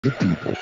the people.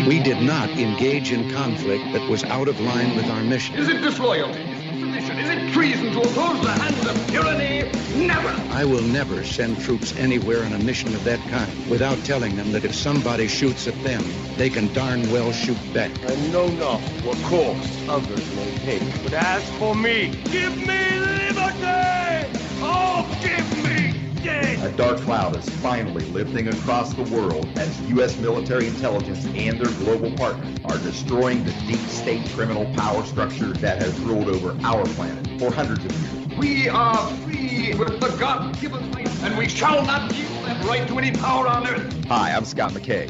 We did not engage in conflict that was out of line with our mission. Is it disloyalty? Is it sedition? Is it treason to oppose the hand of tyranny? Never! I will never send troops anywhere on a mission of that kind without telling them that if somebody shoots at them, they can darn well shoot back. I know not what course others may take, but as for me, give me liberty! Oh, give me death! A dark cloud is finally lifting across the world as U.S. military intelligence and their global partners are destroying the deep state criminal power structure that has ruled over our planet for hundreds of years. We are free with the God-given right, and we shall not yield that right to any power on earth. Hi, I'm Scott McKay.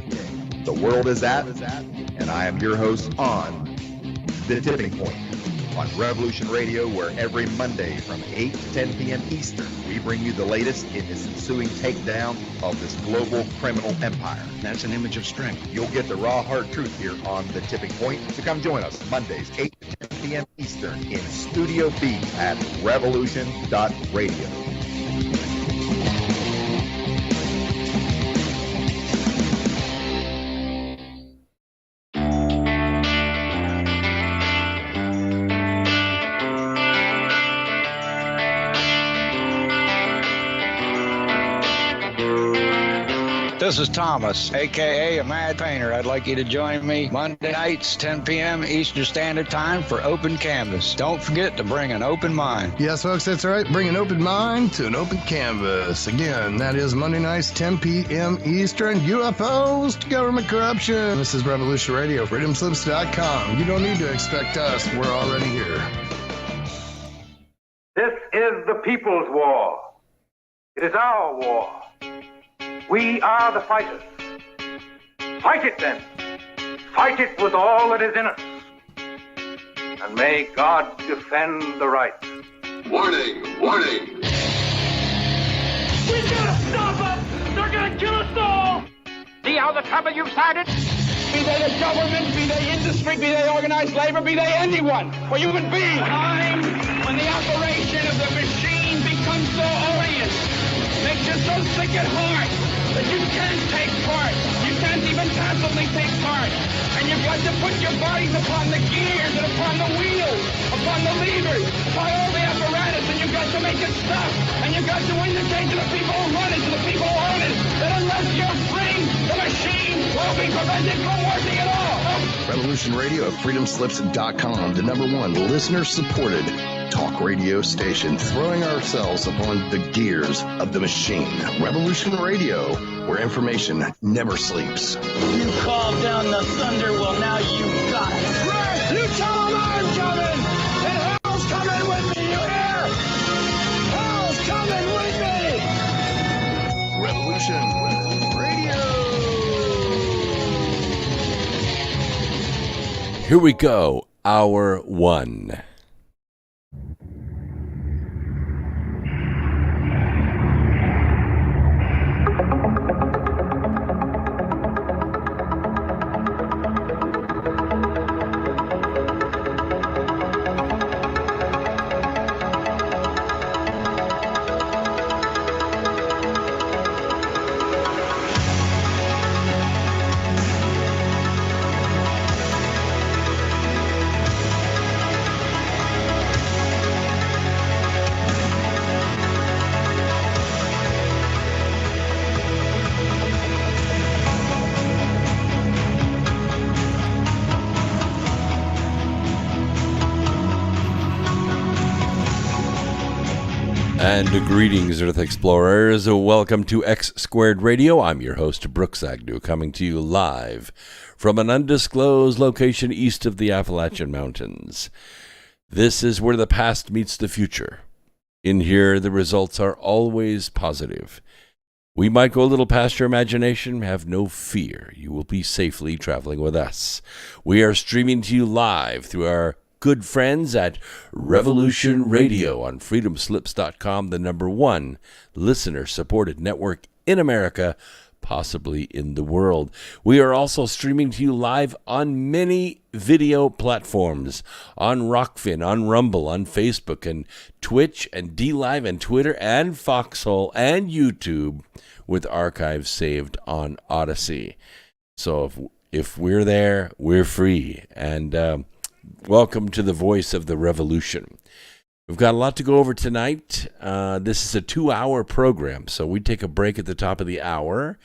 The world is at, and I am your host on The Tipping Point on Revolution Radio, where every Monday from 8 to 10 p.m. Eastern, we bring you the latest in this ensuing takedown of this global criminal empire. That's an image of strength. You'll get the raw, hard truth here on The Tipping Point. So come join us Mondays, 8 to 10 p.m. Eastern in Studio B at revolution.radio. This is Thomas, a.k.a. a Mad Painter. I'd like you to join me Monday nights, 10 p.m. Eastern Standard Time for Open Canvas. Don't forget to bring an open mind. Yes, folks, that's right. Bring an open mind to an open canvas. Again, that is Monday nights, 10 p.m. Eastern. UFOs to government corruption. This is Revolution Radio, freedomslips.com. You don't need to expect us. We're already here. This is the people's war. It is our war. We are the fighters. Fight it then. Fight it with all that is in us. And may God defend the right. Warning! Warning! We gotta stop them! They're gonna kill us all! See how the trouble you've started? Be they the government, be they industry, be they organized labor, be they anyone, or human beings. Time when the operation of the machine becomes so odious, makes you so sick at heart that you can't take part. You can't even passively take part. And you've got to put your bodies upon the gears and upon the wheels, upon the levers, upon all the apparatus, and you've got to make it stop. And you've got to indicate to the people who run it, to the people who own it, that unless you're free, the machine will be prevented from working at all. Revolution Radio at freedomslips.com, the number one listener-supported talk radio station, throwing ourselves upon the gears of the machine. Revolution Radio, where information never sleeps. You called down the thunder, well now you got it. Right, you tell them I'm coming, and hell's coming with me, you hear? Hell's coming with me! Revolution Radio. Here we go, hour one. And greetings, Earth Explorers. Welcome to X Squared Radio. I'm your host, Brooks Agnew, coming to you live from an undisclosed location east of the Appalachian Mountains. This is where the past meets the future. In here, the results are always positive. We might go a little past your imagination. Have no fear. You will be safely traveling with us. We are streaming to you live through our good friends at Revolution Radio on freedomslips.com, the number one listener-supported network in America, possibly in the world. We are also streaming to you live on many video platforms, on Rockfin, on Rumble, on Facebook, and Twitch, and DLive, and Twitter, and Foxhole, and YouTube, with archives saved on Odyssey. So if we're there, we're free. And welcome to the voice of the revolution. We've got a lot to go over tonight. This is a 2-hour program, so we take a break at the top of the hour.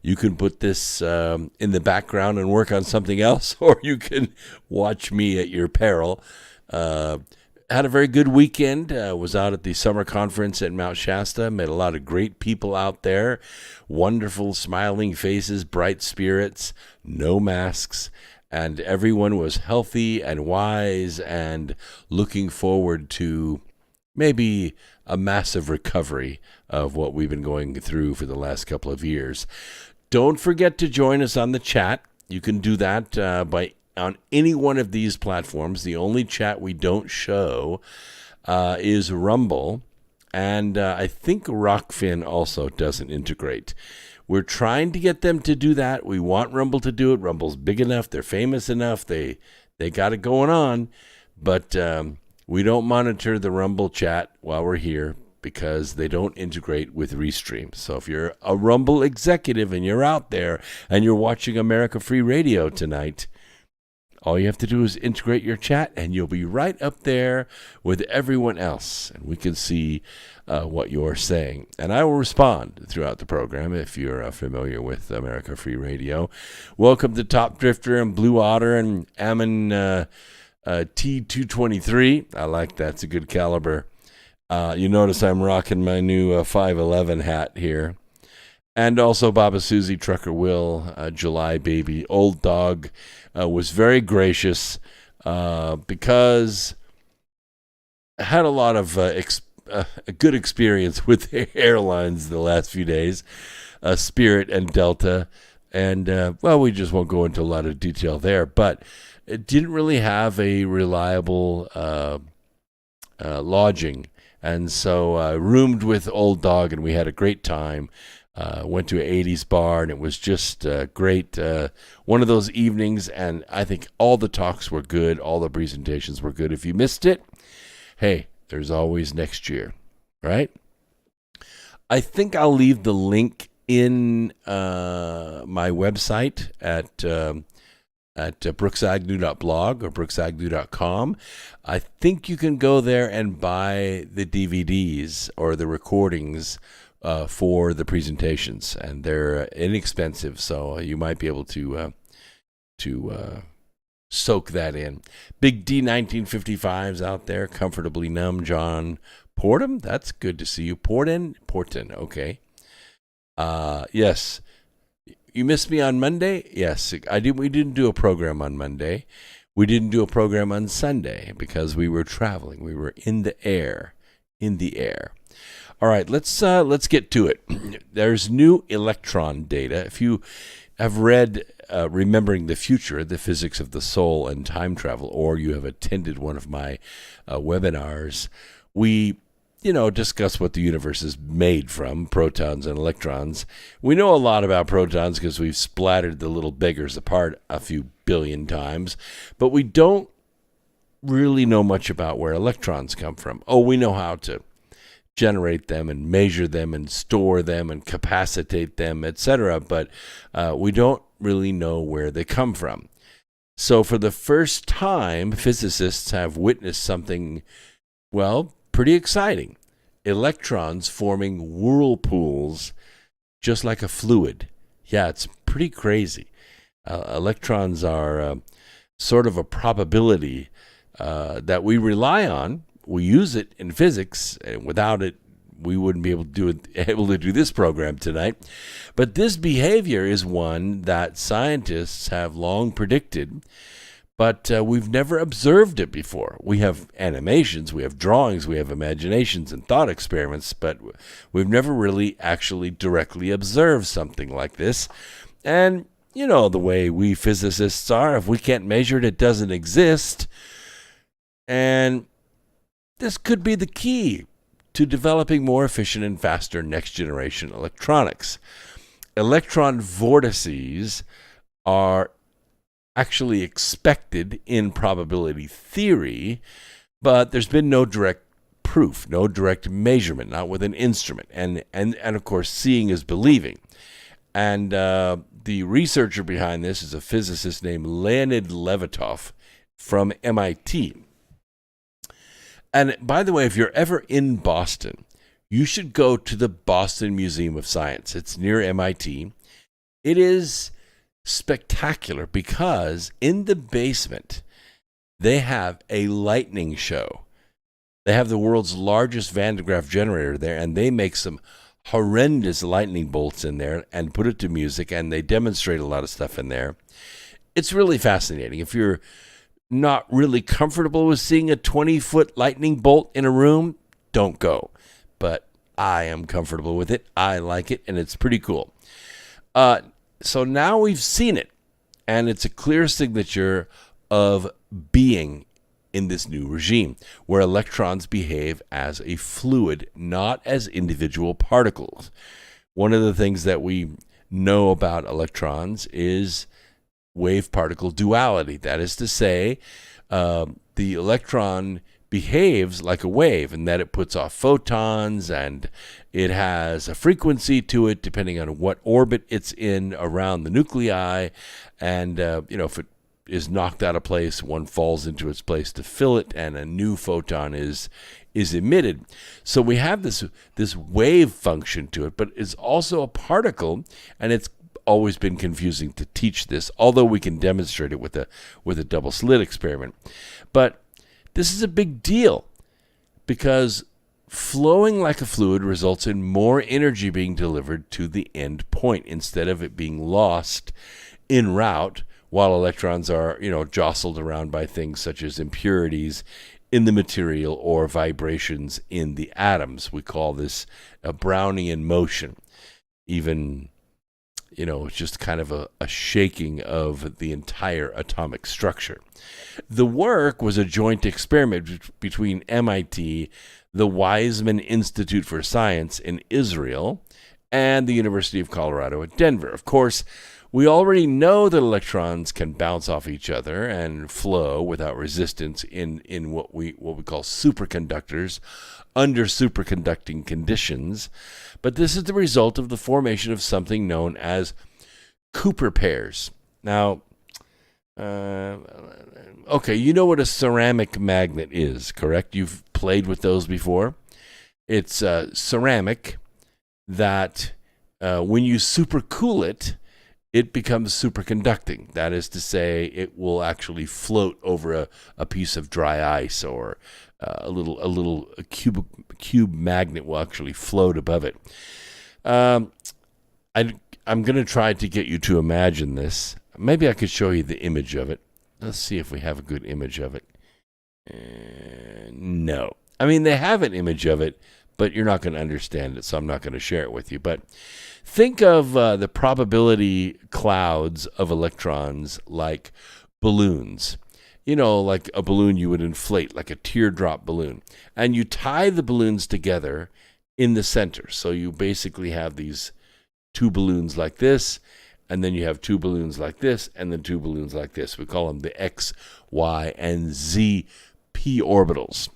You can put this in the background and work on something else, or you can watch me at your peril. Had a very good weekend. Was out at the summer conference at Mount Shasta. Met a lot of great people out there. Wonderful, smiling faces, bright spirits, no masks. And everyone was healthy and wise and looking forward to maybe a massive recovery of what we've been going through for the last couple of years. Don't forget to join us on the chat. You can do that on any one of these platforms. The only chat we don't show is Rumble. And I think Rockfin also doesn't integrate. We're trying to get them to do that. We want Rumble to do it. Rumble's big enough. They're famous enough. They got it going on. But we don't monitor the Rumble chat while we're here because they don't integrate with Restream. So if you're a Rumble executive and you're out there and you're watching America Free Radio tonight, all you have to do is integrate your chat, and you'll be right up there with everyone else, and we can see what you're saying. And I will respond throughout the program if you're familiar with America Free Radio. Welcome to Top Drifter and Blue Otter and Ammon T223. I like that. It's a good caliber. You notice I'm rocking my new 511 hat here. And also Baba Susie, Trucker Will, July Baby, Old Dog was very gracious because I had a lot of a good experience with airlines the last few days, Spirit and Delta. And, well, we just won't go into a lot of detail there. But it didn't really have a reliable lodging. And so I roomed with Old Dog, and we had a great time. Went to an 80s bar, and it was just great. One of those evenings, and I think all the talks were good. All the presentations were good. If you missed it, hey, there's always next year, right? I think I'll leave the link in my website at brooksagnew.blog or brooksagnew.com. I think you can go there and buy the DVDs or the recordings for the presentations, and they're inexpensive, so you might be able to soak that in. Big D 1955s out there, Comfortably Numb, John Portum. That's good to see you. Porton, okay. Yes. You missed me on Monday? Yes, we didn't do a program on Monday. We didn't do a program on Sunday because we were traveling. We were in the air. All right, let's get to it. There's new electron data. If you have read Remembering the Future, the Physics of the Soul and Time Travel, or you have attended one of my webinars, we discuss what the universe is made from, protons and electrons. We know a lot about protons because we've splattered the little beggars apart a few billion times, but we don't really know much about where electrons come from. Oh, we know how to generate them and measure them and store them and capacitate them, etc., but we don't really know where they come from. So for the first time, physicists have witnessed something, well, pretty exciting. Electrons forming whirlpools just like a fluid. Yeah, it's pretty crazy. Electrons are sort of a probability that we rely on. We use it in physics, and without it, we wouldn't be able to do this program tonight. But this behavior is one that scientists have long predicted, but we've never observed it before. We have animations, we have drawings, we have imaginations and thought experiments, but we've never really actually directly observed something like this. And you know the way we physicists are. If we can't measure it, it doesn't exist. And this could be the key to developing more efficient and faster next-generation electronics. electron vortices are actually expected in probability theory, but there's been no direct proof, no direct measurement, not with an instrument. And of course, seeing is believing. And the researcher behind this is a physicist named Leonid Levitov from MIT. And by the way, if you're ever in Boston, you should go to the Boston Museum of Science. It's near MIT. It is spectacular because in the basement, they have a lightning show. They have the world's largest Van de Graaff generator there, and they make some horrendous lightning bolts in there and put it to music, and they demonstrate a lot of stuff in there. It's really fascinating. If you're not really comfortable with seeing a 20-foot lightning bolt in a room, don't go. But I am comfortable with it. I like it, and it's pretty cool. So now we've seen it, and it's a clear signature of being in this new regime, where electrons behave as a fluid, not as individual particles. One of the things that we know about electrons is wave-particle duality. That is to say, the electron behaves like a wave in that it puts off photons, and it has a frequency to it depending on what orbit it's in around the nuclei. And, if it is knocked out of place, one falls into its place to fill it, and a new photon is emitted. So we have this wave function to it, but it's also a particle, and it's always been confusing to teach this, although we can demonstrate it with a double slit experiment. But this is a big deal because flowing like a fluid results in more energy being delivered to the end point instead of it being lost en route, while electrons are, jostled around by things such as impurities in the material or vibrations in the atoms. We call this a Brownian motion. Even, it's just kind of a shaking of the entire atomic structure. The work was a joint experiment between MIT, the Weizmann Institute for Science in Israel, and the University of Colorado at Denver. Of course, we already know that electrons can bounce off each other and flow without resistance in what we call superconductors under superconducting conditions. But this is the result of the formation of something known as Cooper pairs. Now, okay, you know what a ceramic magnet is, correct? You've played with those before. It's ceramic that when you supercool it, it becomes superconducting. That is to say, it will actually float over a piece of dry ice, or a cube magnet will actually float above it. I'm going to try to get you to imagine this. Maybe I could show you the image of it. Let's see if we have a good image of it. No. I mean, they have an image of it, but you're not going to understand it, so I'm not going to share it with you. But think of the probability clouds of electrons like balloons. Like a balloon you would inflate, like a teardrop balloon. And you tie the balloons together in the center. So you basically have these two balloons like this, and then you have two balloons like this, and then two balloons like this. We call them the X, Y, and Z p orbitals.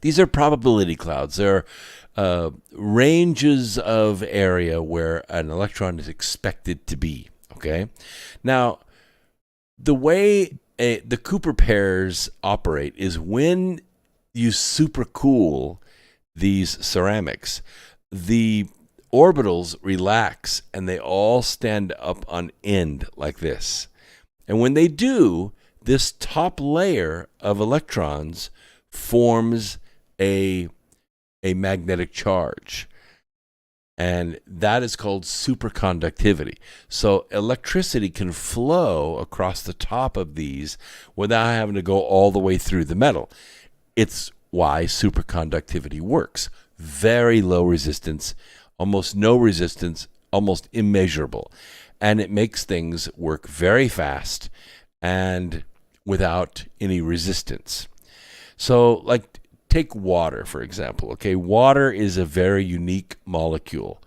These are probability clouds. They're ranges of area where an electron is expected to be. Okay? Now, the way the Cooper pairs operate is when you supercool these ceramics, the orbitals relax and they all stand up on end like this. And when they do, this top layer of electrons forms a magnetic charge. And that is called superconductivity. So electricity can flow across the top of these without having to go all the way through the metal. It's why superconductivity works. Very low resistance, almost no resistance, almost immeasurable. And it makes things work very fast and without any resistance. So, like, take water, for example. Okay, water is a very unique molecule.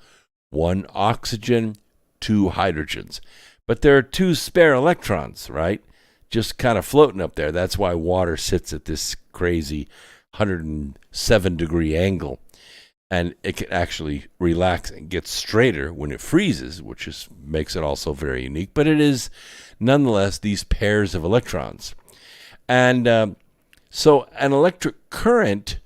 1 oxygen, 2 hydrogens. But there are 2 spare electrons, right? Just kind of floating up there. That's why water sits at this crazy 107-degree angle. And it can actually relax and get straighter when it freezes, which makes it also very unique. But it is, nonetheless, these pairs of electrons. And so an electric current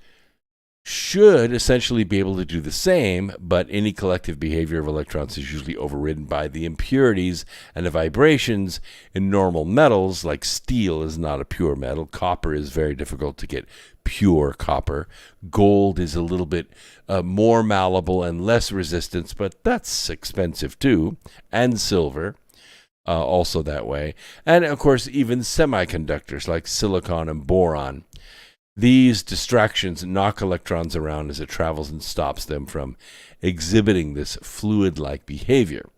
should essentially be able to do the same, but any collective behavior of electrons is usually overridden by the impurities and the vibrations in normal metals. Like steel is not a pure metal. Copper is very difficult to get pure copper. Gold is a little bit more malleable and less resistance, but that's expensive too. And silver, also that way. And of course, even semiconductors like silicon and boron. These distractions knock electrons around as it travels and stops them from exhibiting this fluid-like behavior.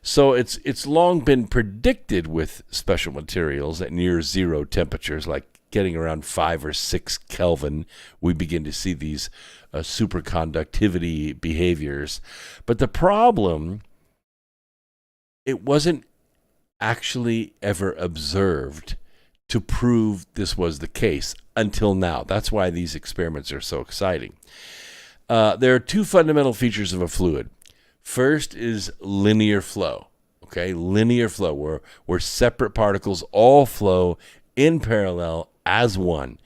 So it's long been predicted with special materials at near zero temperatures, like getting around 5 or 6 Kelvin, we begin to see these superconductivity behaviors. But the problem, it wasn't actually ever observed to prove this was the case until now. That's why these experiments are so exciting. There are 2 fundamental features of a fluid. First is linear flow. Okay, linear flow, where separate particles all flow in parallel as one,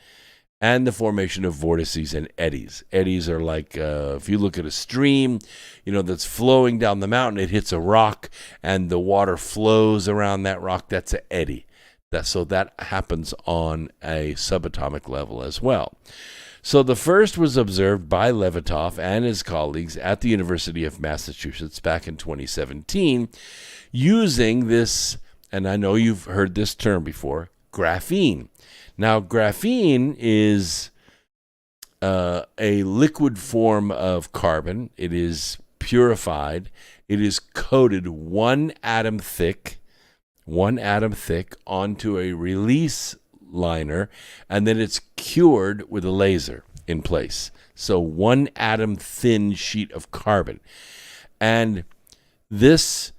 and the formation of vortices and eddies. Eddies are like, if you look at a stream, that's flowing down the mountain, it hits a rock, and the water flows around that rock. That's an eddy. So that happens on a subatomic level as well. So the first was observed by Levitov and his colleagues at the University of Massachusetts back in 2017 using this, and I know you've heard this term before, graphene. Now, graphene is a liquid form of carbon. It is purified. It is coated 1 atom thick onto a release liner, and then it's cured with a laser in place. So 1 atom thin sheet of carbon. And this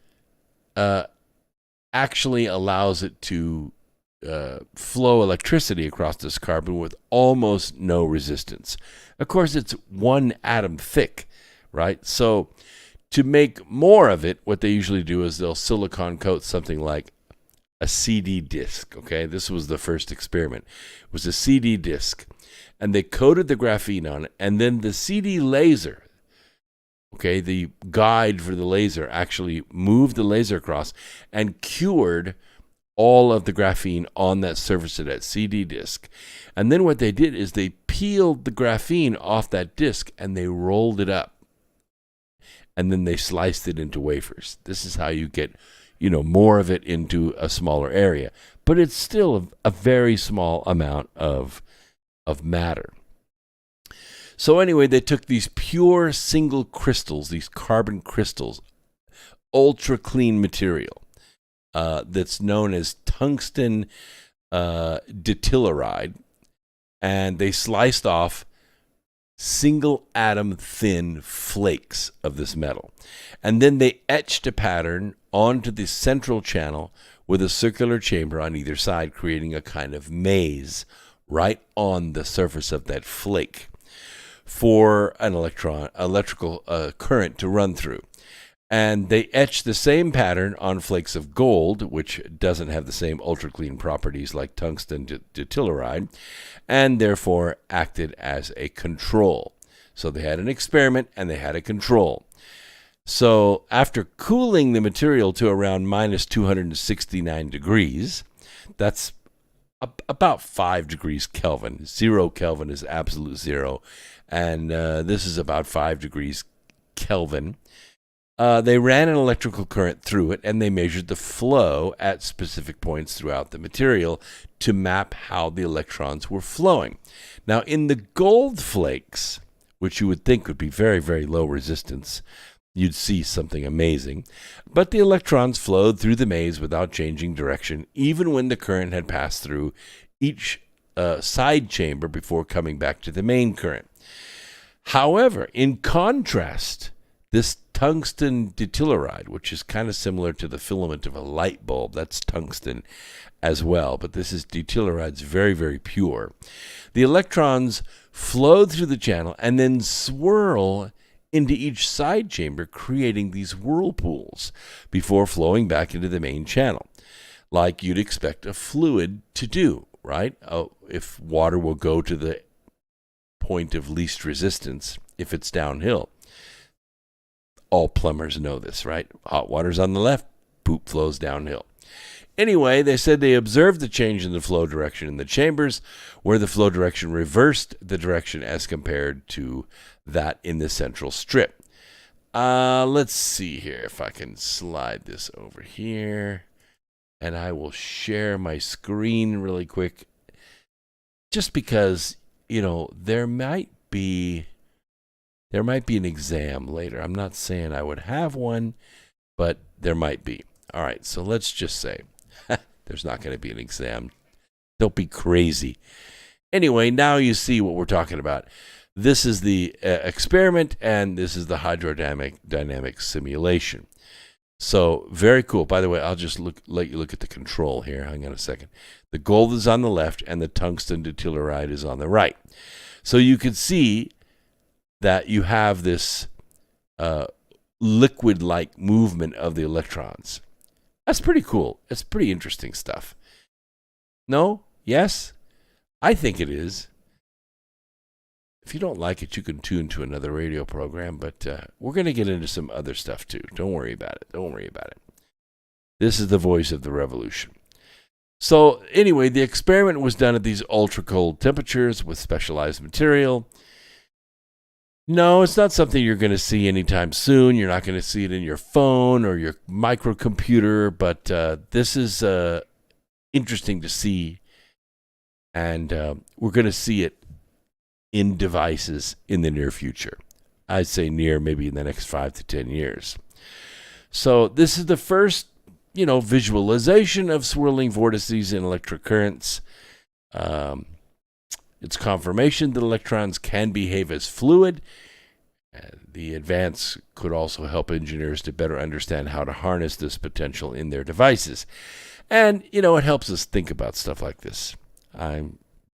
actually allows it to flow electricity across this carbon with almost no resistance. Of course, it's 1 atom thick, right? So to make more of it, what they usually do is they'll silicon coat something like a CD disc. Okay, this was the first experiment. It was a CD disc, and they coated the graphene on it, and then the CD laser, okay, the guide for the laser actually moved the laser across and cured all of the graphene on that surface of that CD disc. And then what they did is they peeled the graphene off that disc and they rolled it up, and then they sliced it into wafers. This is how you get more of it into a smaller area, but it's still a very small amount of matter. So anyway, they took these pure single crystals, these carbon crystals, ultra clean material that's known as tungsten deutilleride, and they sliced off single atom thin flakes of this metal. And then they etched a pattern onto the central channel with a circular chamber on either side, creating a kind of maze right on the surface of that flake for an electrical current to run through. And they etched the same pattern on flakes of gold, which doesn't have the same ultra-clean properties like tungsten deutilleride, and therefore acted as a control. So they had an experiment and they had a control. So after cooling the material to around minus 269 degrees, that's about 5 degrees Kelvin. 0 Kelvin is absolute zero, and this is about 5 degrees Kelvin. They ran an electrical current through it, and they measured the flow at specific points throughout the material to map how the electrons were flowing. Now, in the gold flakes, which you would think would be very, very low resistance, you'd see something amazing. But the electrons flowed through the maze without changing direction, even when the current had passed through each side chamber before coming back to the main current. However, in contrast, This tungsten deutiluride, which is kind of similar to the filament of a light bulb, that's tungsten as well, but this is deutiluride. It's very, very pure. The electrons flow through the channel and then swirl into each side chamber, creating these whirlpools before flowing back into the main channel, like you'd expect a fluid to do, right? If water will go to the point of least resistance if it's downhill. All plumbers know this, right? Hot water's on the left, poop flows downhill. Anyway, they said they observed the change in the flow direction in the chambers, where the flow direction reversed the direction as compared to that in the central strip. Let's see here if I can slide this over here, and I will share my screen really quick, just because, there might be an exam later. I'm not saying I would have one, but there might be. All right, so let's just say there's not going to be an exam. Don't be crazy. Anyway, now you see what we're talking about. This is the experiment, and this is the hydrodynamic simulation. So very cool. By the way, I'll just let you look at the control here. Hang on a second. The gold is on the left, and the tungsten deutiluride is on the right. So you can see that you have this liquid-like movement of the electrons. That's pretty cool. It's pretty interesting stuff. No? Yes? I think it is. If you don't like it, you can tune to another radio program, but we're going to get into some other stuff too. Don't worry about it. This is the voice of the revolution. So anyway, the experiment was done at these ultra-cold temperatures with specialized material. No, it's not something you're going to see anytime soon. You're not going to see it in your phone or your microcomputer, but this is interesting to see, and we're going to see it in devices in the near future. I'd say near, maybe in the next 5 to 10 years. So this is the first, visualization of swirling vortices in electric currents. It's confirmation that electrons can behave as fluid. The advance could also help engineers to better understand how to harness this potential in their devices. And, it helps us think about stuff like this. I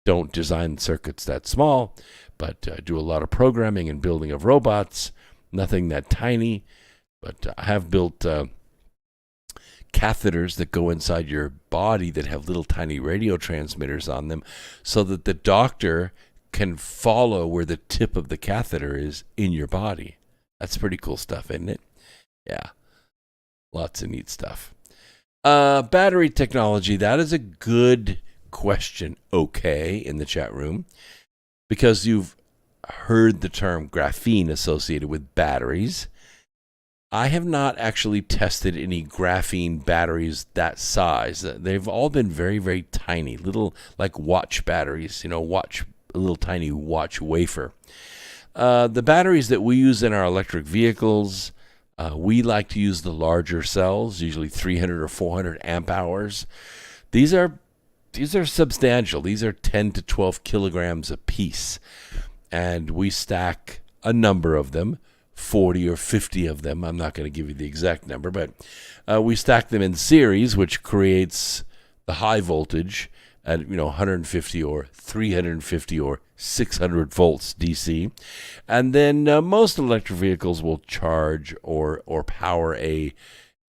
don't design circuits that small, but do a lot of programming and building of robots. Nothing that tiny, but I have built catheters that go inside your body that have little tiny radio transmitters on them so that the doctor can follow where the tip of the catheter is in your body. That's pretty cool stuff, isn't it? Yeah. Lots of neat stuff. Battery technology, that is a good question, okay, in the chat room, because you've heard the term graphene associated with batteries. I have not actually tested any graphene batteries that size. They've all been very, very tiny, little like watch batteries, a little tiny watch wafer. The batteries that we use in our electric vehicles, we like to use the larger cells, usually 300 or 400 amp hours. These are substantial. These are 10 to 12 kilograms a piece, and we stack a number of them. 40 or 50 of them. I'm not going to give you the exact number, but we stack them in series, which creates the high voltage at 150 or 350 or 600 volts DC. And then most electric vehicles will charge or power a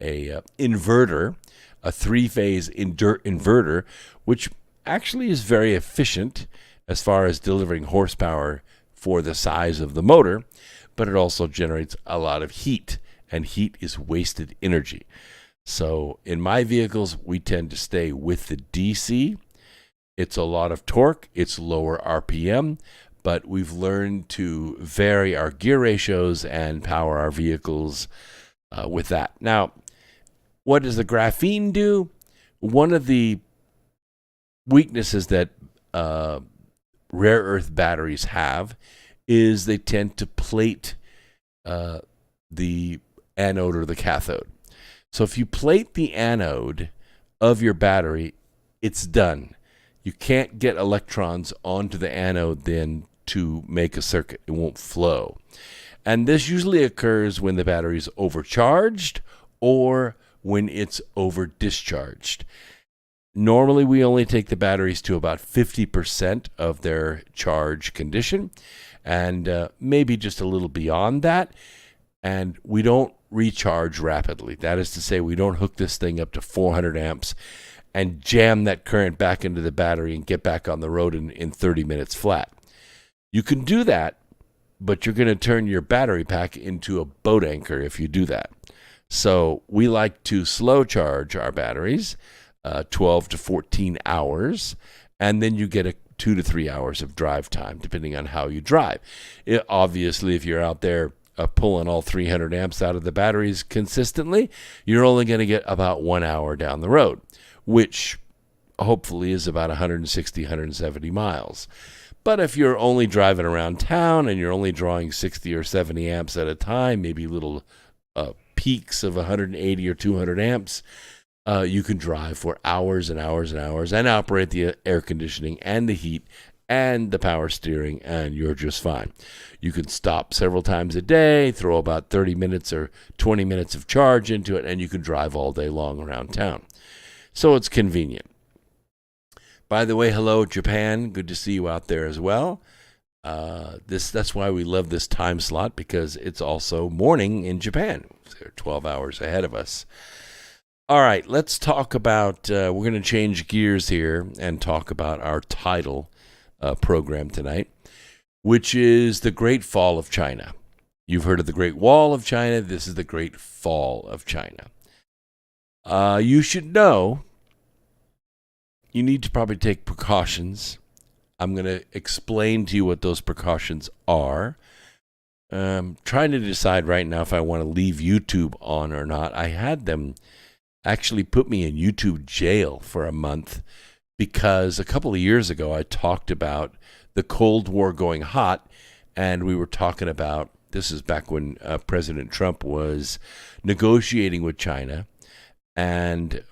inverter, a three-phase inverter, which actually is very efficient as far as delivering horsepower for the size of the motor, but it also generates a lot of heat, and heat is wasted energy. So in my vehicles, we tend to stay with the DC. It's a lot of torque, it's lower RPM, but we've learned to vary our gear ratios and power our vehicles with that. Now, what does the graphene do? One of the weaknesses that rare earth batteries have is they tend to plate the anode or the cathode. So if you plate the anode of your battery, it's done. You can't get electrons onto the anode then to make a circuit. It won't flow. And this usually occurs when the battery's overcharged or when it's over discharged. Normally, we only take the batteries to about 50% of their charge condition, and maybe just a little beyond that. And we don't recharge rapidly. That is to say, we don't hook this thing up to 400 amps and jam that current back into the battery and get back on the road in 30 minutes flat. You can do that, but you're going to turn your battery pack into a boat anchor if you do that. So we like to slow charge our batteries, 12 to 14 hours, and then you get a 2 to 3 hours of drive time, depending on how you drive. Obviously, if you're out there pulling all 300 amps out of the batteries consistently, you're only going to get about 1 hour down the road, which hopefully is about 160, 170 miles. But if you're only driving around town and you're only drawing 60 or 70 amps at a time, maybe little peaks of 180 or 200 amps, you can drive for hours and hours and hours and operate the air conditioning and the heat and the power steering, and you're just fine. You can stop several times a day, throw about 30 minutes or 20 minutes of charge into it, and you can drive all day long around town. So it's convenient. By the way, hello, Japan. Good to see you out there as well. That's why we love this time slot, because it's also morning in Japan. They're 12 hours ahead of us. All right, let's talk about, we're going to change gears here and talk about our title program tonight, which is The Great Fall of China. You've heard of the Great Wall of China. This is the Great Fall of China. You should know you need to probably take precautions. I'm going to explain to you what those precautions are. I'm trying to decide right now if I want to leave YouTube on or not. I had them actually put me in YouTube jail for a month because a couple of years ago I talked about the Cold War going hot, and we were talking about, this is back when President Trump was negotiating with China and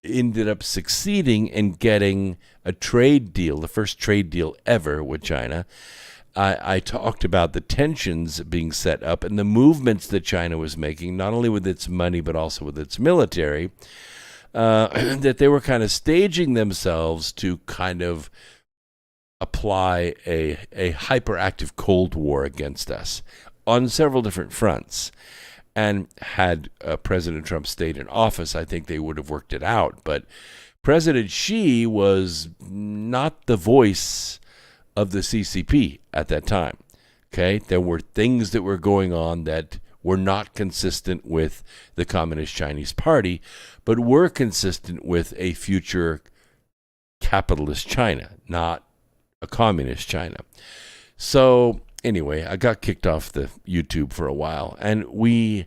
ended up succeeding in getting a trade deal, the first trade deal ever with China. I talked about the tensions being set up and the movements that China was making, not only with its money but also with its military, that they were kind of staging themselves to kind of apply a hyperactive Cold War against us on several different fronts. And had President Trump stayed in office, I think they would have worked it out. But President Xi was not the voice of the CCP at that time. Okay, there were things that were going on that were not consistent with the Communist Chinese Party, but were consistent with a future capitalist China, not a communist China. So anyway, I got kicked off the YouTube for a while, and we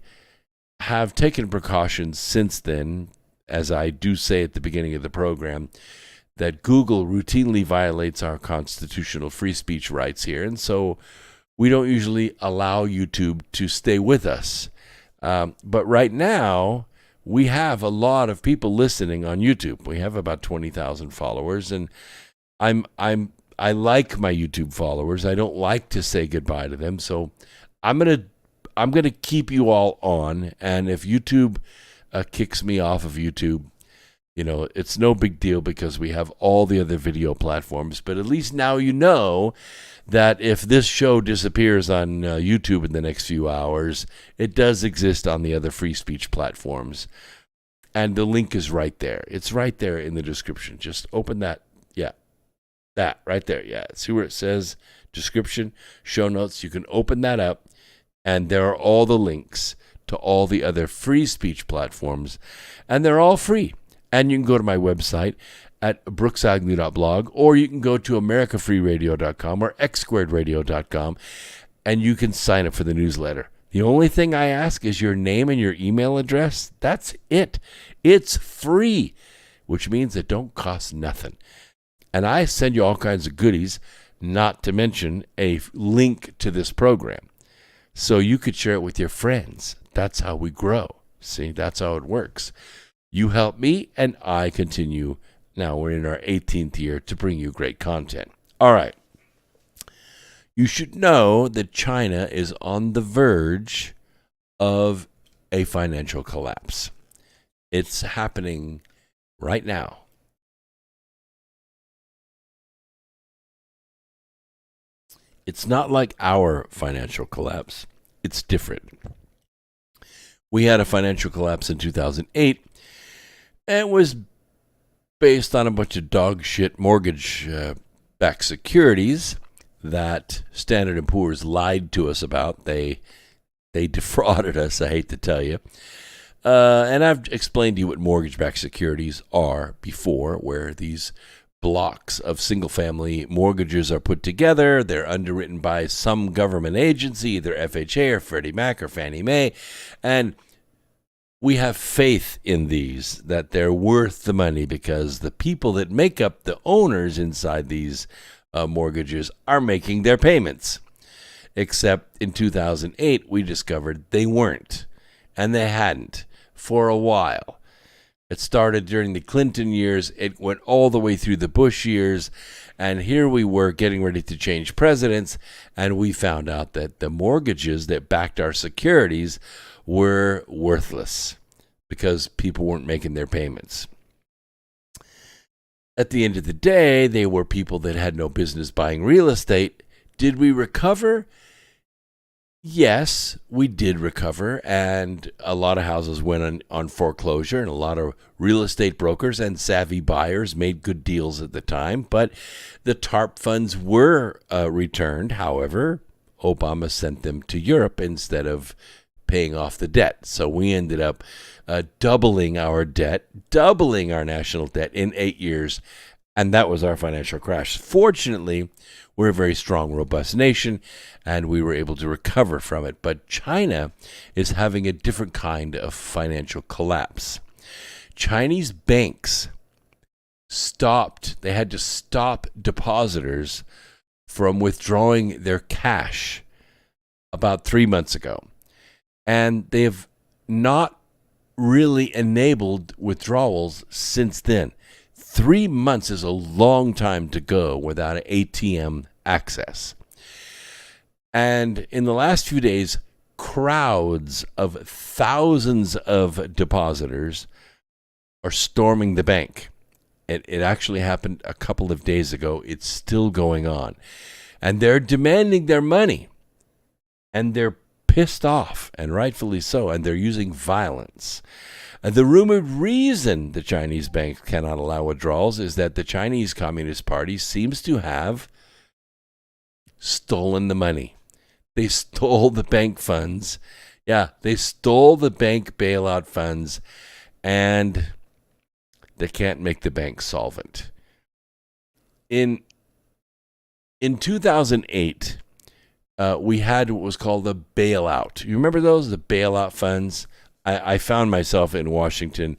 have taken precautions since then, as I do say at the beginning of the program, that Google routinely violates our constitutional free speech rights here, and so we don't usually allow YouTube to stay with us. But right now, we have a lot of people listening on YouTube. We have about 20,000 followers, and I like my YouTube followers. I don't like to say goodbye to them, so I'm gonna keep you all on. And if YouTube kicks me off of YouTube, you know, it's no big deal because we have all the other video platforms. But at least now you know that if this show disappears on YouTube in the next few hours, it does exist on the other free speech platforms. And the link is right there. It's right there in the description. Just open that. Yeah. That right there. Yeah. See where it says description, show notes. You can open that up, and there are all the links to all the other free speech platforms, and they're all free. And you can go to my website at brooksagnew.blog, or you can go to americafreeradio.com or xsquaredradio.com, and you can sign up for the newsletter. The only thing I ask is your name and your email address. That's it. It's free, which means it don't cost nothing. And I send you all kinds of goodies, not to mention a link to this program. So you could share it with your friends. That's how we grow. See, that's how it works. You help me, and I continue. Now we're in our 18th year to bring you great content. All right. You should know that China is on the verge of a financial collapse. It's happening right now. It's not like our financial collapse. It's different. We had a financial collapse in 2008. And it was based on a bunch of dog shit mortgage-backed securities that Standard & Poor's lied to us about. They defrauded us, I hate to tell you. And I've explained to you what mortgage-backed securities are before, where these blocks of single-family mortgages are put together. They're underwritten by some government agency, either FHA or Freddie Mac or Fannie Mae. And we have faith in these, that they're worth the money because the people that make up the owners inside these mortgages are making their payments. Except in 2008, we discovered they weren't, and they hadn't for a while. It started during the Clinton years. It went all the way through the Bush years, and here we were getting ready to change presidents, and we found out that the mortgages that backed our securities were worthless because people weren't making their payments. At the end of the day, they were people that had no business buying real estate. Did we recover? Yes, we did recover, and a lot of houses went on foreclosure, and a lot of real estate brokers and savvy buyers made good deals at the time, but the TARP funds were returned. However, Obama sent them to Europe instead of paying off the debt. So we ended up doubling our debt, doubling our national debt in 8 years, and that was our financial crash. Fortunately, we're a very strong, robust nation, and we were able to recover from it. But China is having a different kind of financial collapse. Chinese banks they had to stop depositors from withdrawing their cash about 3 months ago. And they have not really enabled withdrawals since then. 3 months is a long time to go without an ATM access. And in the last few days, crowds of thousands of depositors are storming the bank. It actually happened a couple of days ago. It's still going on. And they're demanding their money. And they're pissed off, and rightfully so, and they're using violence. And the rumored reason the Chinese banks cannot allow withdrawals is that the Chinese Communist Party seems to have stolen the money. They stole the bank funds. Yeah, they stole the bank bailout funds, and they can't make the bank solvent. In 2008, we had what was called the bailout. You remember those, the bailout funds? I found myself in Washington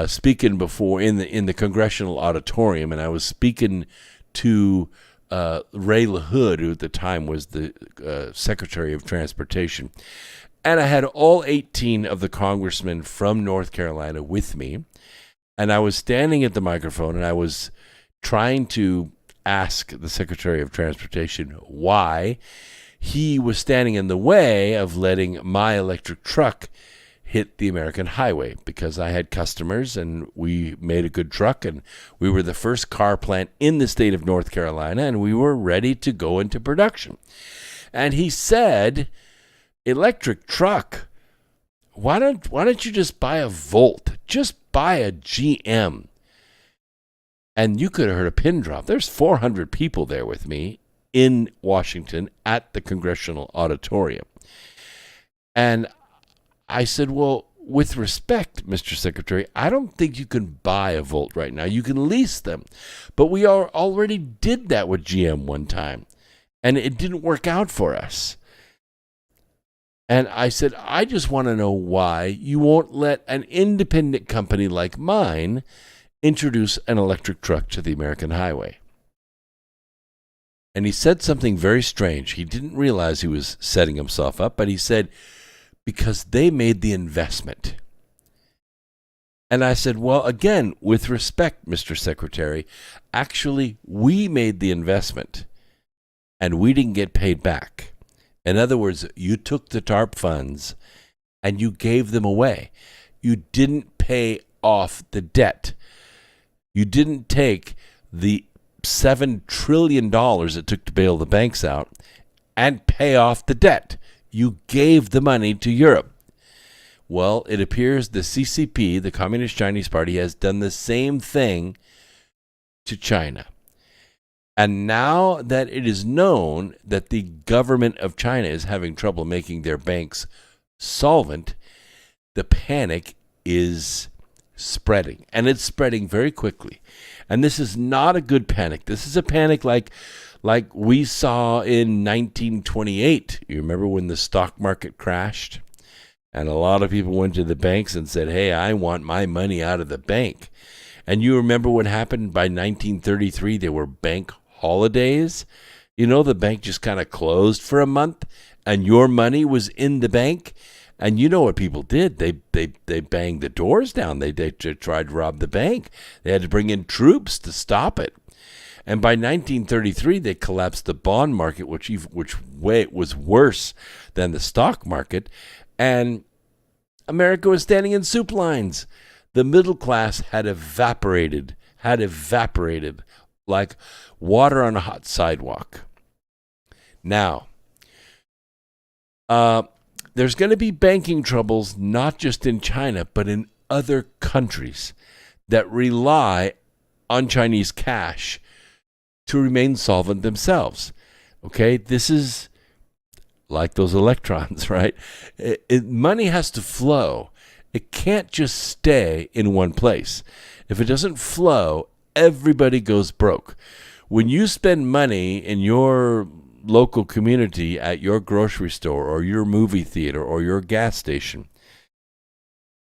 speaking before in the congressional auditorium, and I was speaking to Ray LaHood, who at the time was the Secretary of Transportation. And I had all 18 of the congressmen from North Carolina with me, and I was standing at the microphone, and I was trying to ask the Secretary of Transportation why he was standing in the way of letting my electric truck hit the American highway, because I had customers and we made a good truck, and we were the first car plant in the state of North Carolina, and we were ready to go into production. And he said, electric truck, why don't you just buy a Volt? Just buy a GM. And you could have heard a pin drop. There's 400 people there with me in Washington at the Congressional Auditorium. And I said, well, with respect, Mr. Secretary, I don't think you can buy a Volt right now. You can lease them. But we already did that with GM one time, and it didn't work out for us. And I said, I just want to know why you won't let an independent company like mine introduce an electric truck to the American highway. And he said something very strange. He didn't realize he was setting himself up, but he said, because they made the investment. And I said, well, again, with respect, Mr. Secretary, actually, we made the investment. and we didn't get paid back. In other words, you took the TARP funds and you gave them away. You didn't pay off the debt. You didn't take the $7 trillion it took to bail the banks out and pay off the debt. You gave the money to Europe. Well, it appears the CCP, the Communist Chinese Party, has done the same thing to China. And now that it is known that the government of China is having trouble making their banks solvent, the panic is spreading. And it's spreading very quickly. And this is not a good panic. This is a panic like we saw in 1928. You remember when the stock market crashed? And a lot of people went to the banks and said, hey, I want my money out of the bank. And you remember what happened by 1933? There were bank holidays. You know, the bank just kind of closed for a month and your money was in the bank. And you know what people did? They banged the doors down. They tried to rob the bank. They had to bring in troops to stop it. And by 1933, they collapsed the bond market, which was worse than the stock market. And America was standing in soup lines. The middle class had evaporated like water on a hot sidewalk. Now, there's going to be banking troubles not just in China, but in other countries that rely on Chinese cash to remain solvent themselves. Okay, this is like those electrons, right? Money has to flow. It can't just stay in one place. If it doesn't flow, everybody goes broke. When you spend money in your local community at your grocery store or your movie theater or your gas station,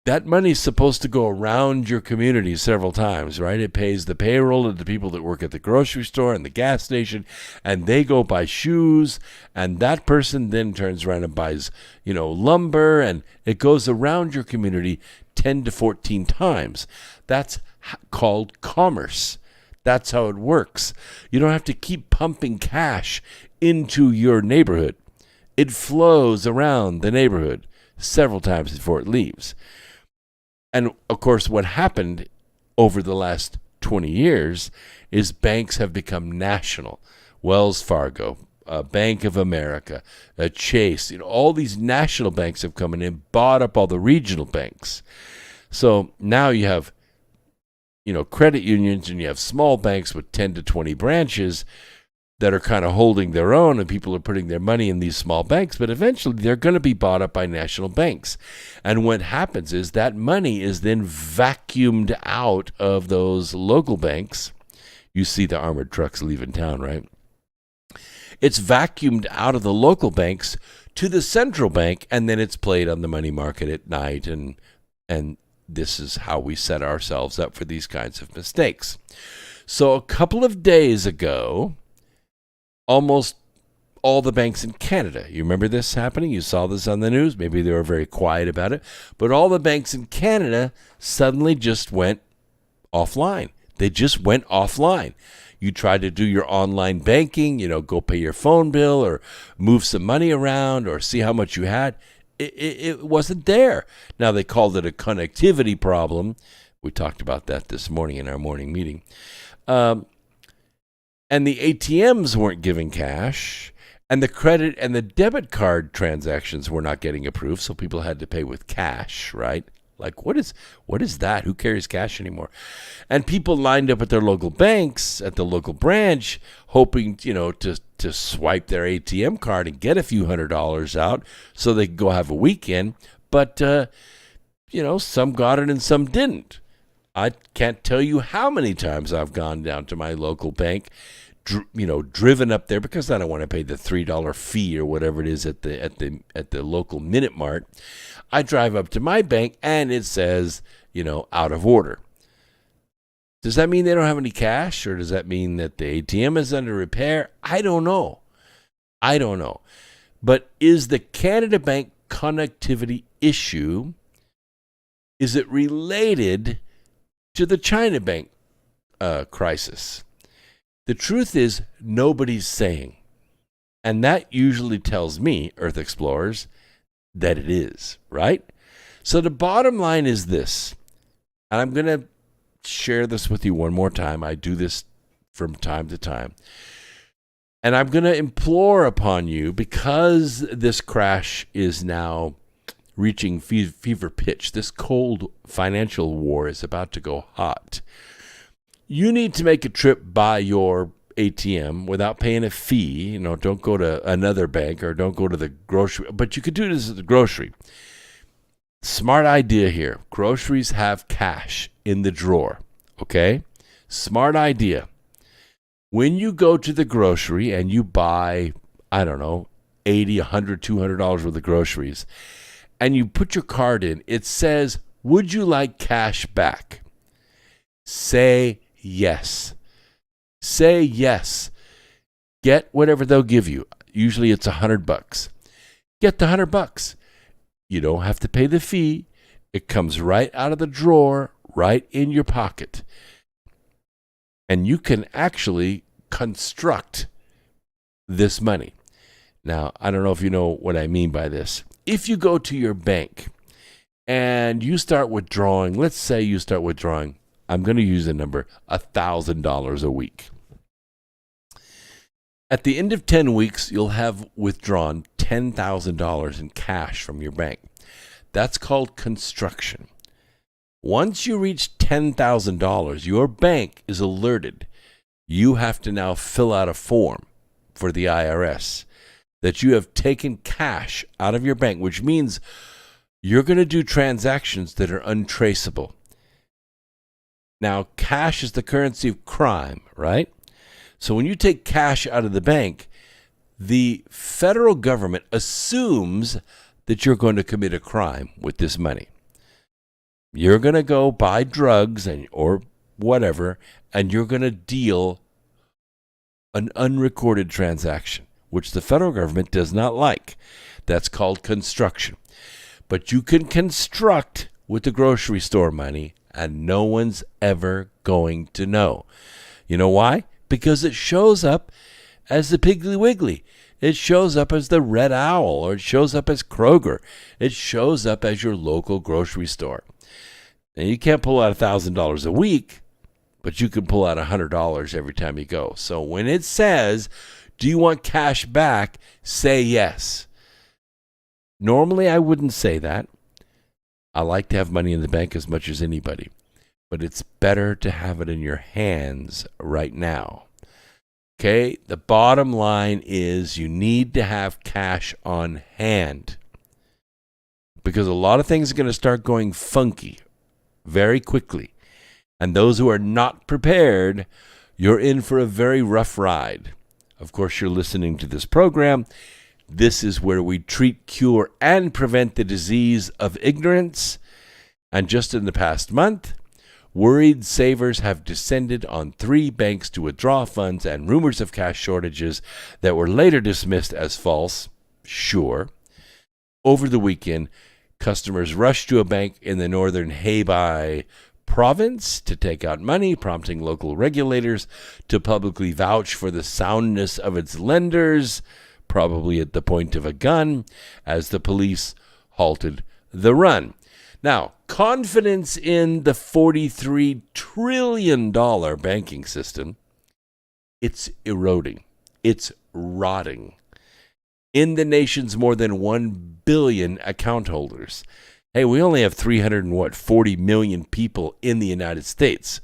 that money is supposed to go around your community several times, right? It pays the payroll of the people that work at the grocery store and the gas station, and they go buy shoes, and that person then turns around and buys, lumber, and it goes around your community 10 to 14 times. That's called commerce. That's how it works. You don't have to keep pumping cash into your neighborhood. It flows around the neighborhood several times before it leaves. And, of course, what happened over the last 20 years is banks have become national. Wells Fargo, Bank of America, Chase, all these national banks have come in and bought up all the regional banks. So now you have, credit unions and you have small banks with 10 to 20 branches that are kind of holding their own, and people are putting their money in these small banks, but eventually they're going to be bought up by national banks. And what happens is that money is then vacuumed out of those local banks. You see the armored trucks leaving town, right? It's vacuumed out of the local banks to the central bank, and then it's played on the money market at night, and this is how we set ourselves up for these kinds of mistakes. So a couple of days ago, almost all the banks in Canada. You remember this happening? You saw this on the news. Maybe they were very quiet about it. But all the banks in Canada suddenly just went offline. They just went offline. You tried to do your online banking, go pay your phone bill or move some money around or see how much you had. It wasn't there. Now, they called it a connectivity problem. We talked about that this morning in our morning meeting. And the ATMs weren't giving cash, and the credit and the debit card transactions were not getting approved, so people had to pay with cash, right? Like, what is that? Who carries cash anymore? And people lined up at their local banks, at the local branch, hoping, to swipe their ATM card and get a few $100s out so they could go have a weekend. But, some got it and some didn't. I can't tell you how many times I've gone down to my local bank, driven up there because I don't want to pay the $3 fee or whatever it is at the local Minute Mart. I drive up to my bank and it says, out of order. Does that mean they don't have any cash, or does that mean that the ATM is under repair? I don't know. But is the Canada Bank connectivity issue, is it related to the China Bank crisis? The truth is, nobody's saying. And that usually tells me, Earth Explorers, that it is, right? So the bottom line is this, and I'm going to share this with you one more time. I do this from time to time. And I'm going to implore upon you, because this crash is now reaching fever pitch, this cold financial war is about to go hot. You need to make a trip by your ATM without paying a fee. Don't go to another bank or don't go to the grocery, but you could do this at the grocery. Smart idea here. Groceries have cash in the drawer, okay? Smart idea. When you go to the grocery and you buy, I don't know, $80, $100, $200 worth of groceries, and you put your card in, it says, would you like cash back? Say yes. Say yes. Get whatever they'll give you. Usually it's $100. Get the $100. You don't have to pay the fee. It comes right out of the drawer, right in your pocket. And you can actually construct this money. Now, I don't know if you know what I mean by this. If you go to your bank and you start withdrawing, let's say you start withdrawing, I'm going to use the number, $1,000 a week. At the end of 10 weeks, you'll have withdrawn $10,000 in cash from your bank. That's called construction. Once you reach $10,000, your bank is alerted. You have to now fill out a form for the IRS that you have taken cash out of your bank, which means you're going to do transactions that are untraceable. Now, cash is the currency of crime, right? So when you take cash out of the bank, the federal government assumes that you're going to commit a crime with this money. You're going to go buy drugs or whatever, and you're going to deal an unrecorded transaction, which the federal government does not like. That's called construction. But you can construct with the grocery store money, and no one's ever going to know. You know why? Because it shows up as the Piggly Wiggly. It shows up as the Red Owl, or it shows up as Kroger. It shows up as your local grocery store. Now, you can't pull out $1,000 a week, but you can pull out $100 every time you go. So when it says, do you want cash back, say yes. Normally, I wouldn't say that. I like to have money in the bank as much as anybody, but it's better to have it in your hands right now. Okay, the bottom line is you need to have cash on hand, because a lot of things are going to start going funky very quickly. And those who are not prepared, you're in for a very rough ride. Of course, you're listening to this program. This is where we treat, cure, and prevent the disease of ignorance. And just in the past month, worried savers have descended on 3 banks to withdraw funds, and rumors of cash shortages that were later dismissed as false. Sure. Over the weekend, customers rushed to a bank in the northern Hebei province to take out money, prompting local regulators to publicly vouch for the soundness of its lenders, probably at the point of a gun, as the police halted the run. Now, confidence in the $43 trillion banking system, it's eroding. It's rotting. In the nation's more than 1 billion account holders. Hey, we only have 40 million people in the United States.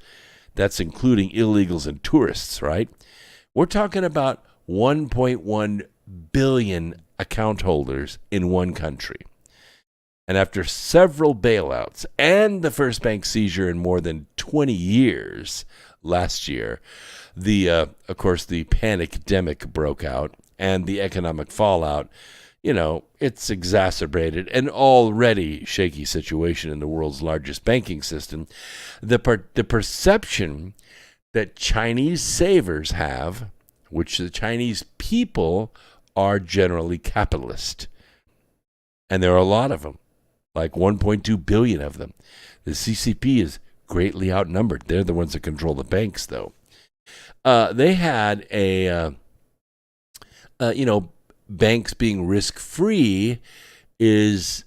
That's including illegals and tourists, right? We're talking about 1.1 billion account holders in one country. And after several bailouts and the first bank seizure in more than 20 years last year, of course, the panic-demic broke out, and the economic fallout, it's exacerbated an already shaky situation in the world's largest banking system. The perception that Chinese savers have, which the Chinese people are generally capitalist, and there are a lot of them, like 1.2 billion of them. The CCP is greatly outnumbered. They're the ones that control the banks, though. They had a banks being risk-free is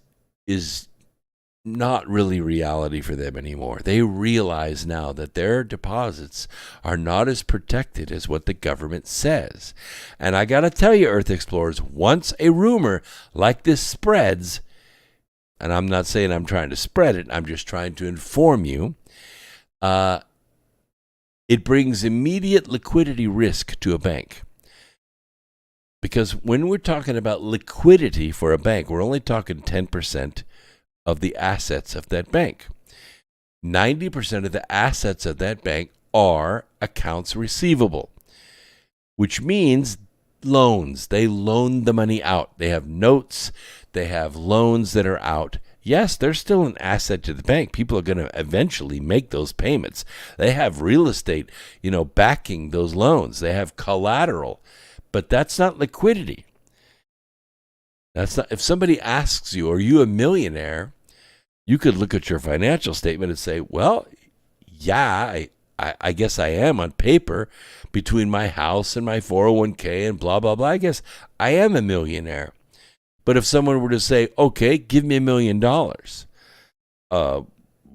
not really reality for them anymore. They realize now that their deposits are not as protected as what the government says. And I got to tell you, Earth Explorers, once a rumor like this spreads, and I'm not saying I'm trying to spread it, I'm just trying to inform you, it brings immediate liquidity risk to a bank. Because when we're talking about liquidity for a bank, we're only talking 10% of the assets of that bank. 90% of the assets of that bank are accounts receivable, which means loans. They loan the money out. They have notes. They have loans that are out. Yes, they're still an asset to the bank. People are going to eventually make those payments. They have real estate, backing those loans. They have collateral, but that's not liquidity. That's not. If somebody asks you, are you a millionaire? You could look at your financial statement and say, well, yeah, I guess I am on paper between my house and my 401k and blah, blah, blah. I guess I am a millionaire. But if someone were to say, okay, give me $1 million,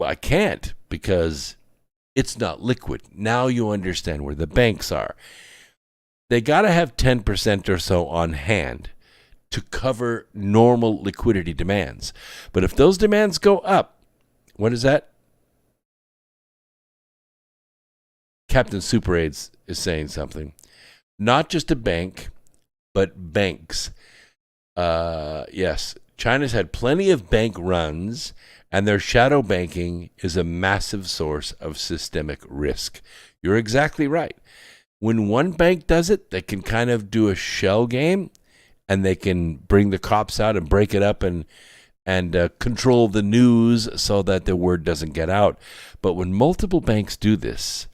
I can't because it's not liquid. Now you understand where the banks are. They got to have 10% or so on hand to cover normal liquidity demands. But if those demands go up, what is that? Captain Super AIDS is saying something. Not just a bank, but banks. Yes, China's had plenty of bank runs, and their shadow banking is a massive source of systemic risk. You're exactly right. When one bank does it, they can kind of do a shell game, and they can bring the cops out and break it up and control the news so that the word doesn't get out. But when multiple banks do this,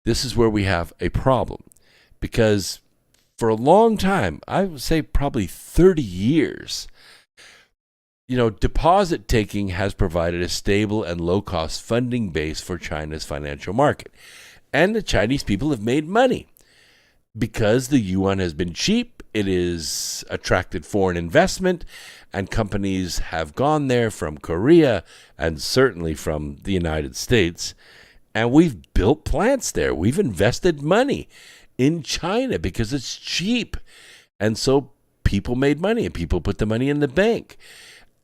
this is where we have a problem. Because for a long time, I would say probably 30 years, deposit taking has provided a stable and low-cost funding base for China's financial market. And the Chinese people have made money. Because the yuan has been cheap, it has attracted foreign investment, and companies have gone there from Korea and certainly from the United States. And we've built plants there. We've invested money in China because it's cheap. And so people made money and people put the money in the bank.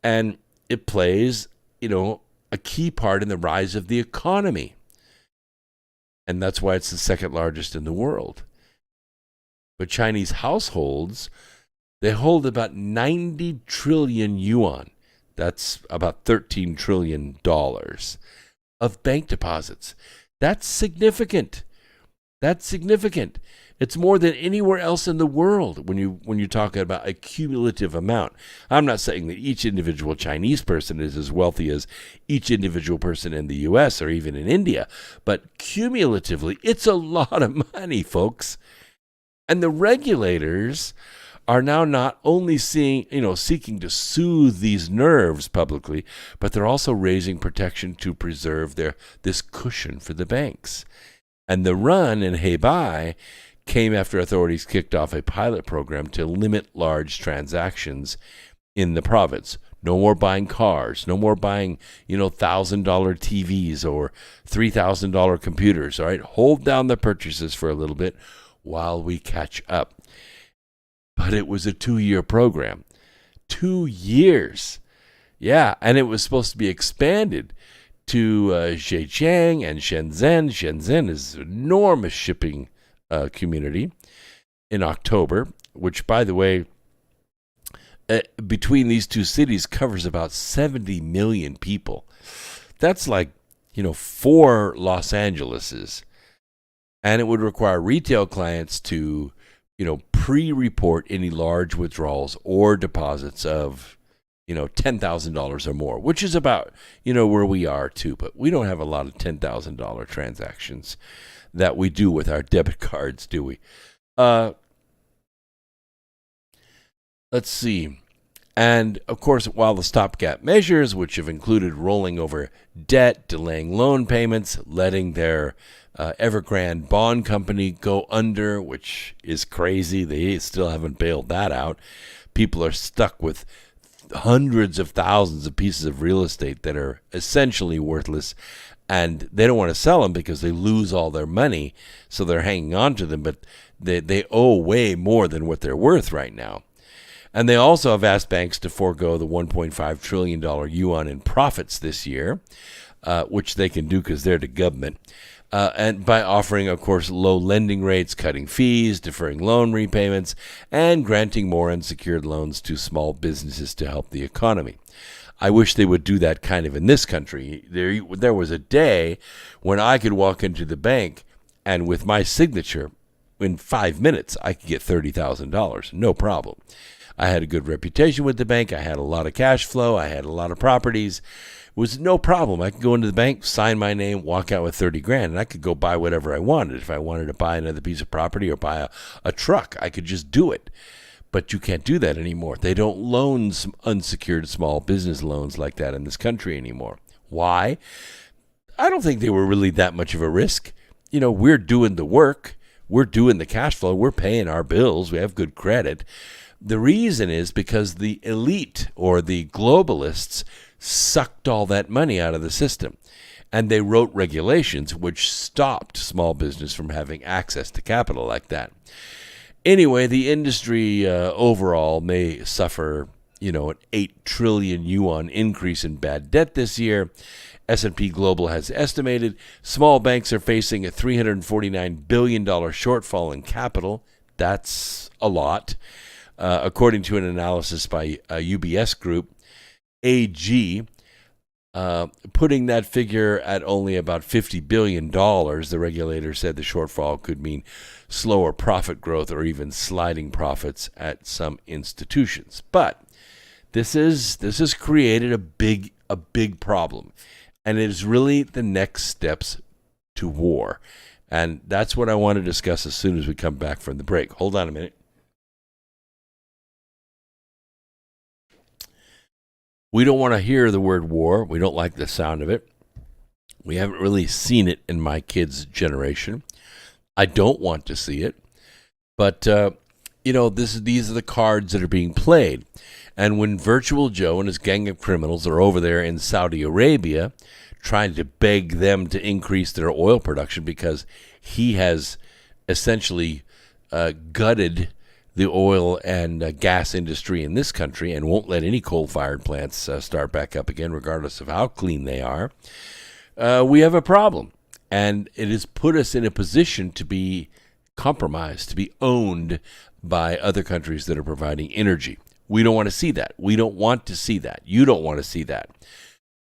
And it plays, a key part in the rise of the economy. And that's why it's the second largest in the world. But Chinese households, they hold about 90 trillion yuan. That's about $13 trillion of bank deposits. That's significant. That's significant. It's more than anywhere else in the world when you're talking about a cumulative amount. I'm not saying that each individual Chinese person is as wealthy as each individual person in the U.S. or even in India, but cumulatively, it's a lot of money, folks. And the regulators are now not only seeking to soothe these nerves publicly, but they're also raising protection to preserve this cushion for the banks. And the run in Hebei came after authorities kicked off a pilot program to limit large transactions in the province. No more buying cars, no more buying, $1,000 TVs or $3,000 computers, all right? Hold down the purchases for a little bit while we catch up. But it was a 2-year program. 2 years. Yeah, and it was supposed to be expanded to Zhejiang and Shenzhen. Shenzhen is an enormous shipping community in October, which, by the way, between these two cities covers about 70 million people. That's like, 4 Los Angeleses. And it would require retail clients to, pre-report any large withdrawals or deposits of, $10,000 or more, which is about, where we are too. But we don't have a lot of $10,000 transactions that we do with our debit cards, do we? Let's see. And, of course, while the stopgap measures, which have included rolling over debt, delaying loan payments, letting their Evergrande bond company go under, which is crazy. They still haven't bailed that out. People are stuck with hundreds of thousands of pieces of real estate that are essentially worthless, and they don't want to sell them because they lose all their money, so they're hanging on to them, but they owe way more than what they're worth right now. And they also have asked banks to forego the $1.5 trillion yuan in profits this year, which they can do because they're the government, and by offering, of course, low lending rates, cutting fees, deferring loan repayments, and granting more unsecured loans to small businesses to help the economy. I wish they would do that kind of in this country. There was a day when I could walk into the bank and with my signature, in 5 minutes, I could get $30,000, no problem. I had a good reputation with the bank. I had a lot of cash flow. I had a lot of properties. It was no problem. I could go into the bank, sign my name, walk out with 30 grand, and I could go buy whatever I wanted. If I wanted to buy another piece of property or buy a truck, I could just do it. But you can't do that anymore. They don't loan some unsecured small business loans like that in this country anymore. Why? I don't think they were really that much of a risk. You know, we're doing the work. We're doing the cash flow. We're paying our bills. We have good credit. The reason is because the elite or the globalists sucked all that money out of the system. And they wrote regulations which stopped small business from having access to capital like that. Anyway, the industry overall may suffer, an 8 trillion yuan increase in bad debt this year. S&P Global has estimated small banks are facing a $349 billion shortfall in capital. That's a lot. According to an analysis by UBS Group, AG, putting that figure at only about $50 billion, the regulator said the shortfall could mean slower profit growth or even sliding profits at some institutions. But this has created a big problem, and it is really the next steps to war. And that's what I want to discuss as soon as we come back from the break. Hold on a minute. We don't want to hear the word war. We don't like the sound of it. We haven't really seen it in my kids' generation. I don't want to see it. But, these are the cards that are being played. And when Virtual Joe and his gang of criminals are over there in Saudi Arabia trying to beg them to increase their oil production because he has essentially gutted the oil and gas industry in this country and won't let any coal-fired plants start back up again, regardless of how clean they are, we have a problem. And it has put us in a position to be compromised, to be owned by other countries that are providing energy. We don't want to see that. We don't want to see that. You don't want to see that.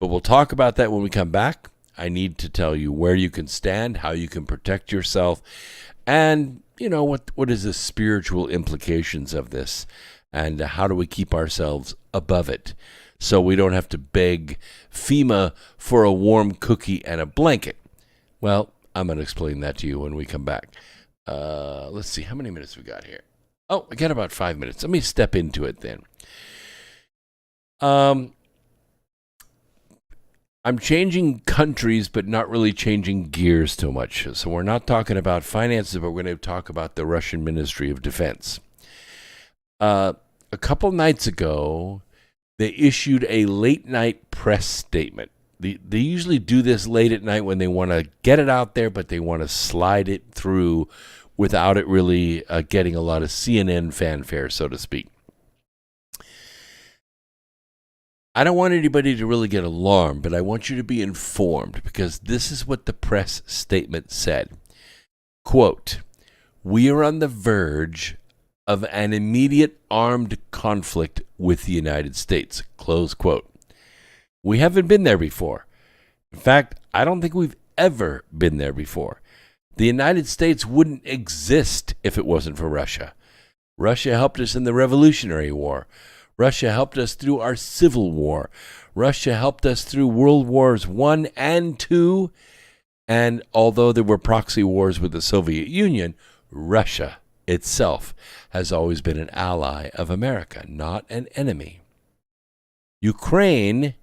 But we'll talk about that when we come back. I need to tell you where you can stand, how you can protect yourself, and what is the spiritual implications of this, and how do we keep ourselves above it so we don't have to beg FEMA for a warm cookie and a blanket. Well, I'm going to explain that to you when we come back. Let's see, how many minutes we got here? Oh, I got about 5 minutes. Let me step into it then. I'm changing countries, but not really changing gears too much. So we're not talking about finances, but we're going to talk about the Russian Ministry of Defense. A couple nights ago, they issued a late-night press statement. They usually do this late at night when they want to get it out there, but they want to slide it through without it really getting a lot of CNN fanfare, so to speak. I don't want anybody to really get alarmed, but I want you to be informed because this is what the press statement said. Quote, "We are on the verge of an immediate armed conflict with the United States." Close quote. We haven't been there before. In fact, I don't think we've ever been there before. The United States wouldn't exist if it wasn't for Russia. Russia helped us in the Revolutionary War. Russia helped us through our Civil War. Russia helped us through World Wars I and II. And although there were proxy wars with the Soviet Union, Russia itself has always been an ally of America, not an enemy. Ukraine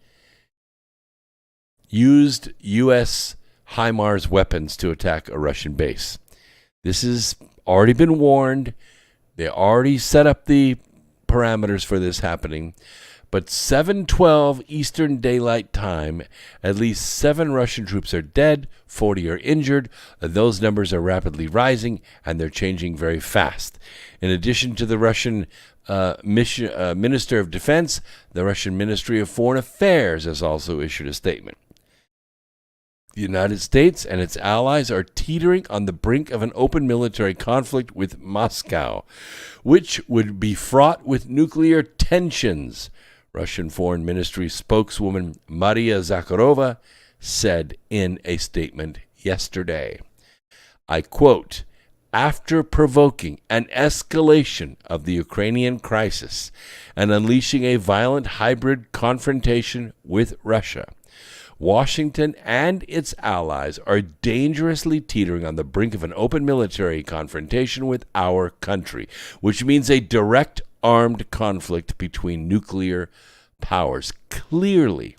used U.S. HIMARS weapons to attack a Russian base. This has already been warned. They already set up the parameters for this happening. But 7:12 Eastern Daylight Time, at least 7 Russian troops are dead, 40 are injured. Those numbers are rapidly rising, and they're changing very fast. In addition to the Russian Minister of Defense, the Russian Ministry of Foreign Affairs has also issued a statement. The United States and its allies are teetering on the brink of an open military conflict with Moscow, which would be fraught with nuclear tensions, Russian Foreign Ministry spokeswoman Maria Zakharova said in a statement yesterday. I quote, after provoking an escalation of the Ukrainian crisis and unleashing a violent hybrid confrontation with Russia, Washington and its allies are dangerously teetering on the brink of an open military confrontation with our country, which means a direct armed conflict between nuclear powers. Clearly,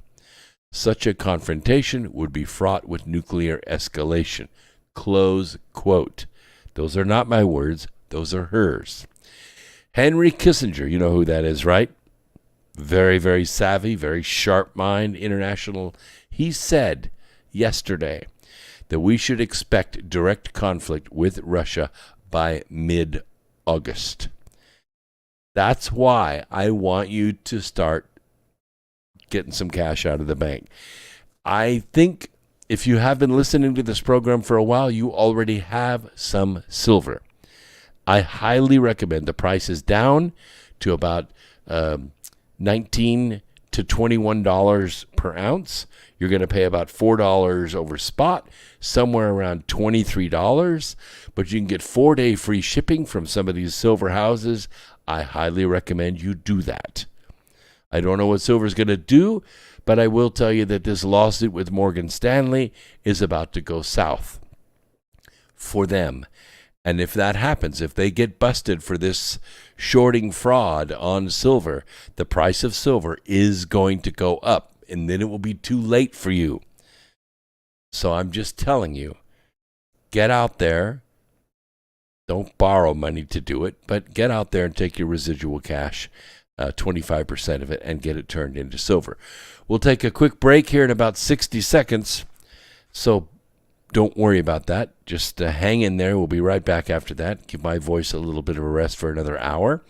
such a confrontation would be fraught with nuclear escalation. Close quote. Those are not my words. Those are hers. Henry Kissinger, you know who that is, right? Very, very savvy, very sharp mind, international. He said yesterday that we should expect direct conflict with Russia by mid-August. That's why I want you to start getting some cash out of the bank. I think if you have been listening to this program for a while, you already have some silver. I highly recommend. The price is down to about $19 to $21 per ounce. You're going to pay about $4 over spot, somewhere around $23, but you can get 4-day free shipping from some of these silver houses. I highly recommend you do that. I don't know what silver is going to do, but I will tell you that this lawsuit with Morgan Stanley is about to go south for them. And if that happens, if they get busted for this shorting fraud on silver, the price of silver is going to go up, and then it will be too late for you. So I'm just telling you, get out there. Don't borrow money to do it, but get out there and take your residual cash, 25% of it, and get it turned into silver. We'll take a quick break here in about 60 seconds, so don't worry about that. Just hang in there. We'll be right back after that. Give my voice a little bit of a rest for another hour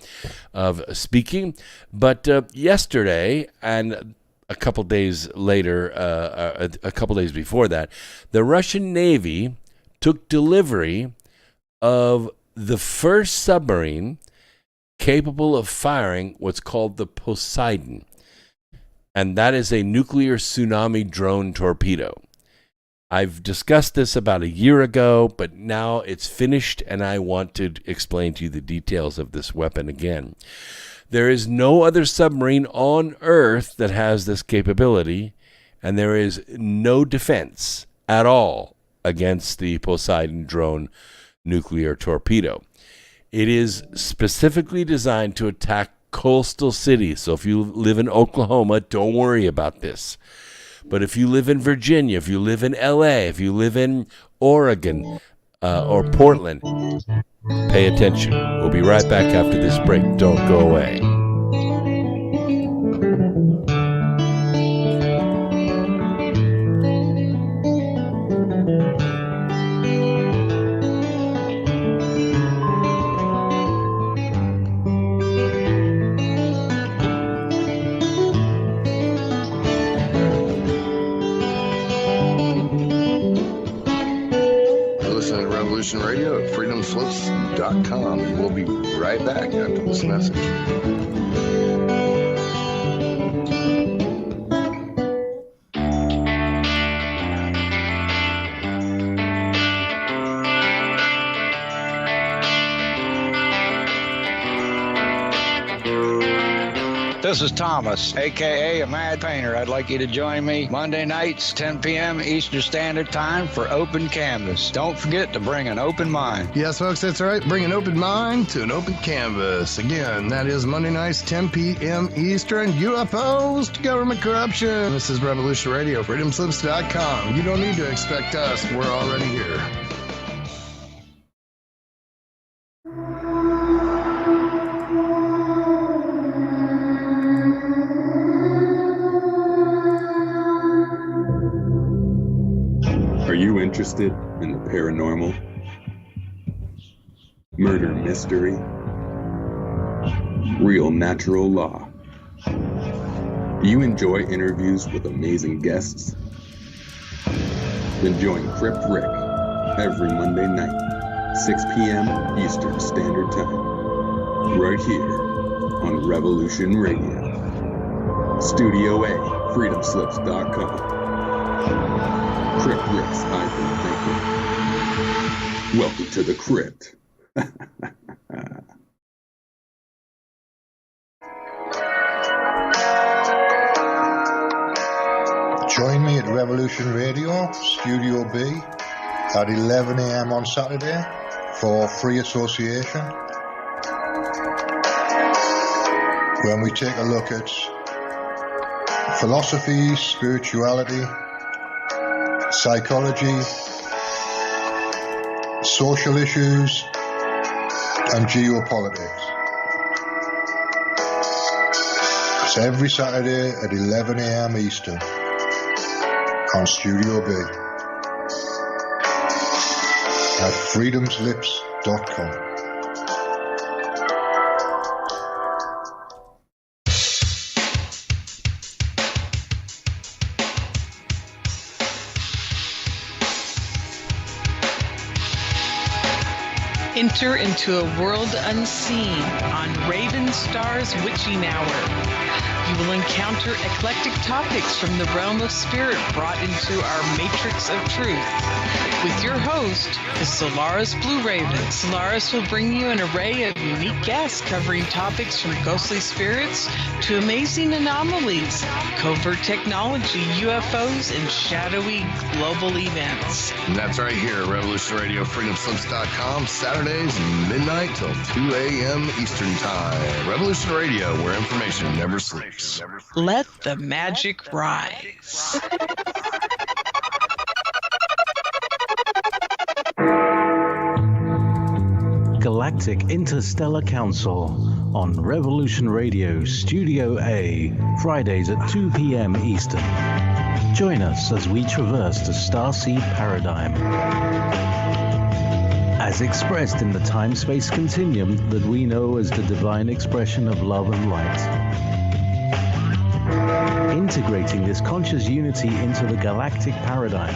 of speaking. But yesterday and a couple days later, a couple days before that, the Russian Navy took delivery of the first submarine capable of firing what's called the Poseidon. And that is a nuclear tsunami drone torpedo. I've discussed this about a year ago, but now it's finished, and I want to explain to you the details of this weapon again. There is no other submarine on Earth that has this capability, and there is no defense at all against the Poseidon drone nuclear torpedo. It is specifically designed to attack coastal cities. So if you live in Oklahoma, don't worry about this. But if you live in Virginia, if you live in LA, if you live in Oregon or Portland, pay attention. We'll be right back after this break. Don't go away. Radio at freedomslips.com, and we'll be right back after this message. This is Thomas, a.k.a. a Mad Painter. I'd like you to join me Monday nights, 10 p.m. Eastern Standard Time for Open Canvas. Don't forget to bring an open mind. Yes, folks, that's right. Bring an open mind to an open canvas. Again, that is Monday nights, 10 p.m. Eastern. UFOs to government corruption. This is Revolution Radio, freedomslips.com. You don't need to expect us. We're already here. Are you interested in the paranormal, murder mystery, real natural law? Do you enjoy interviews with amazing guests? Then join Crypt Rick every Monday night, 6 p.m. Eastern Standard Time, right here on Revolution Radio. Studio A, freedomslips.com. Crypt Rick's I've Been Thinking. Welcome to the Crypt. Join me at Revolution Radio, Studio B, at 11 a.m. on Saturday for Free Association, when we take a look at philosophy, spirituality, psychology, social issues, and geopolitics. It's every Saturday at 11 a.m. Eastern on Studio B at freedomslips.com. Enter into a world unseen on Raven Star's Witching Hour. You will encounter eclectic topics from the realm of spirit brought into our matrix of truth. With your host, the Solaris Blue Raven. Solaris will bring you an array of unique guests covering topics from ghostly spirits to amazing anomalies, covert technology, UFOs, and shadowy global events. And that's right here at Revolution Radio, freedomslips.com, Saturdays, midnight till 2 a.m. Eastern Time. Revolution Radio, where information never sleeps. Let the magic rise. Galactic Interstellar Council on Revolution Radio, Studio A, Fridays at 2 p.m. Eastern. Join us as we traverse the starseed paradigm, as expressed in the time-space continuum that we know as the divine expression of love and light. Integrating this conscious unity into the galactic paradigm.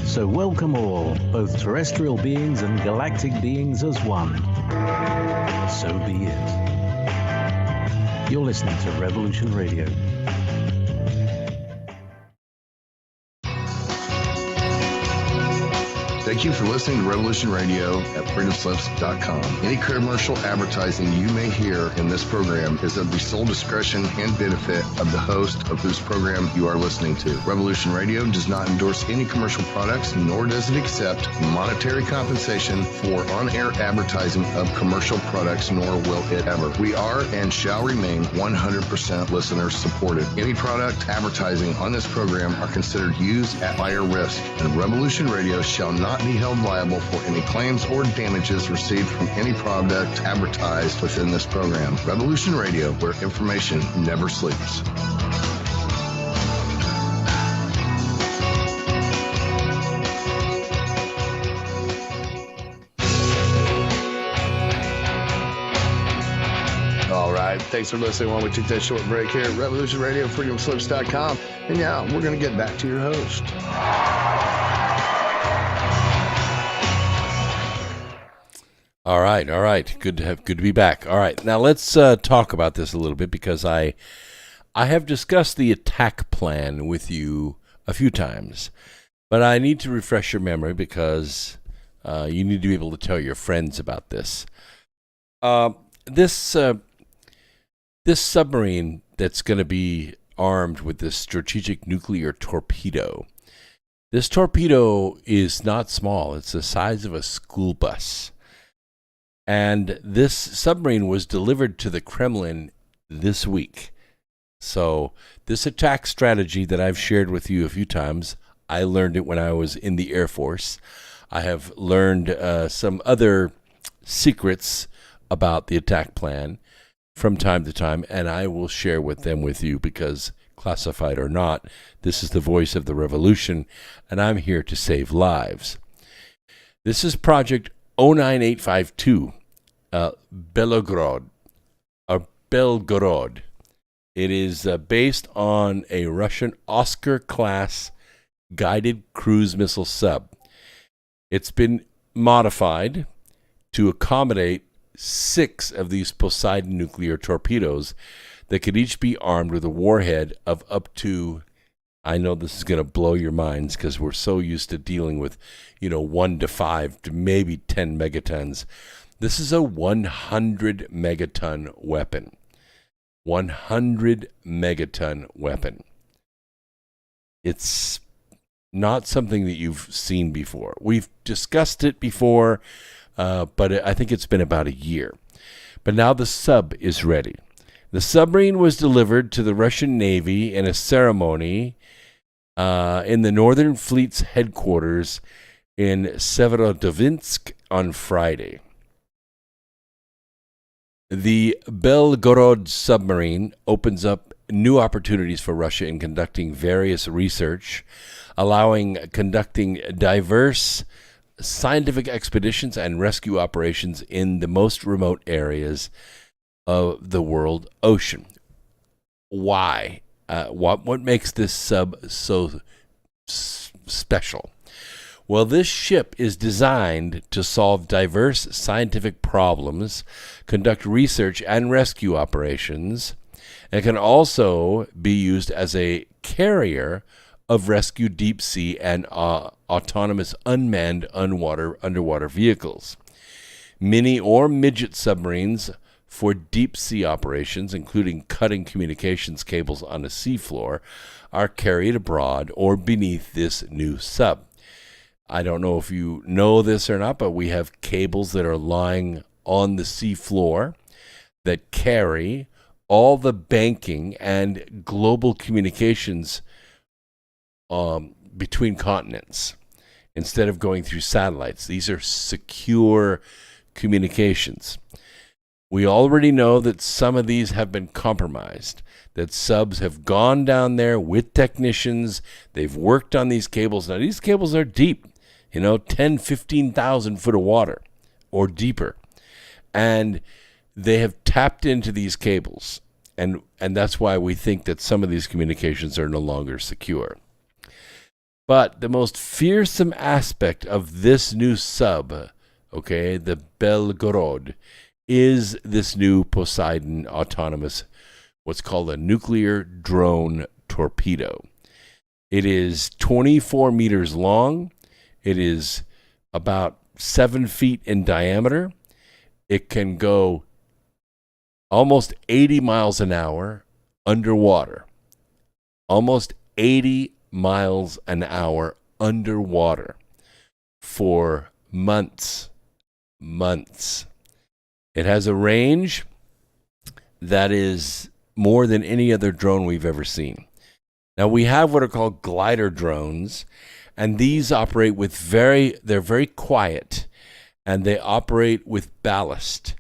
So welcome all, both terrestrial beings and galactic beings as one. So be it. You're listening to Revolution Radio. Thank you for listening to Revolution Radio at freedomslips.com. Any commercial advertising you may hear in this program is of the sole discretion and benefit of the host of whose program you are listening to. Revolution Radio does not endorse any commercial products, nor does it accept monetary compensation for on-air advertising of commercial products, nor will it ever. We are and shall remain 100% listener supported. Any product advertising on this program are considered used at buyer risk, and Revolution Radio shall not be held liable for any claims or damages received from any product advertised within this program. Revolution Radio, where information never sleeps. All right, thanks for listening while we took that short break here at Revolution Radio, freedomslips.com. And yeah, we're going to get back to your host. All right. Good to be back. All right, now let's talk about this a little bit, because I have discussed the attack plan with you a few times, but I need to refresh your memory, because you need to be able to tell your friends about this. This submarine that's going to be armed with this strategic nuclear torpedo. This torpedo is not small. It's the size of a school bus. And this submarine was delivered to the Kremlin this week. So this attack strategy that I've shared with you a few times, I learned it when I was in the Air Force. I have learned some other secrets about the attack plan from time to time, and I will share them with you because, classified or not, this is the voice of the revolution, and I'm here to save lives. This is Project 09852, Belgorod. It is based on a Russian Oscar-class guided cruise missile sub. It's been modified to accommodate 6 of these Poseidon nuclear torpedoes that could each be armed with a warhead of up to, I know this is going to blow your minds because we're so used to dealing with, 1 to 5 to maybe 10 megatons. This is a 100 megaton weapon. 100 megaton weapon. It's not something that you've seen before. We've discussed it before, but I think it's been about a year. But now the sub is ready. The submarine was delivered to the Russian Navy in a ceremony in the Northern Fleet's headquarters in Severodvinsk on Friday. The Belgorod submarine opens up new opportunities for Russia in conducting various research, allowing conducting diverse scientific expeditions and rescue operations in the most remote areas of the world ocean. Why? What makes this sub so special? Well, this ship is designed to solve diverse scientific problems, conduct research and rescue operations, and can also be used as a carrier of rescued deep sea and autonomous unmanned underwater vehicles. Mini or midget submarines for deep sea operations, including cutting communications cables on the seafloor, are carried abroad or beneath this new sub. I don't know if you know this or not, but we have cables that are lying on the seafloor that carry all the banking and global communications between continents instead of going through satellites. These are secure communications. We already know that some of these have been compromised, that subs have gone down there with technicians. They've worked on these cables. Now, these cables are deep, 10, 15,000 foot of water or deeper. And they have tapped into these cables. And that's why we think that some of these communications are no longer secure. But the most fearsome aspect of this new sub, the Belgorod, is this new Poseidon autonomous, what's called a nuclear drone torpedo. It is 24 meters long. It is about 7 feet in diameter. It can go almost 80 miles an hour underwater. Almost 80 miles an hour underwater for months. It has a range that is more than any other drone we've ever seen. Now, we have what are called glider drones, and these operate with they're very quiet, and they operate with ballast.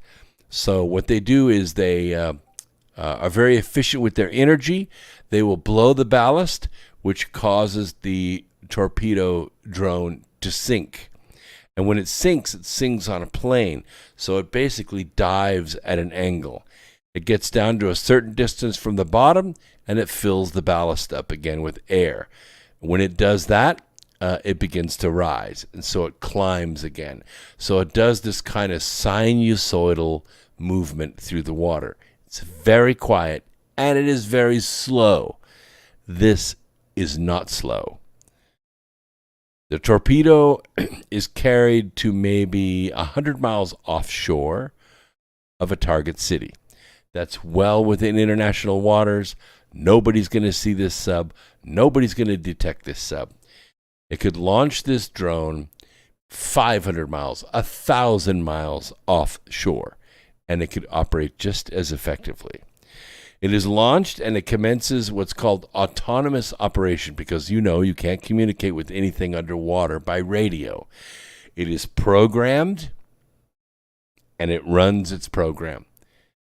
So what they do is they are very efficient with their energy. They will blow the ballast, which causes the torpedo drone to sink. And when it sinks on a plane. So it basically dives at an angle. It gets down to a certain distance from the bottom, and it fills the ballast up again with air. When it does that, it begins to rise. And so it climbs again. So it does this kind of sinusoidal movement through the water. It's very quiet, and it is very slow. This is not slow. The torpedo is carried to maybe 100 miles offshore of a target city. that's well within international waters. Nobody's going to see this sub. Nobody's going to detect this sub. It could launch this drone 500 miles, 1,000 miles offshore, and it could operate just as effectively. It is launched and it commences what's called autonomous operation because you can't communicate with anything underwater by radio. It is programmed and it runs its program.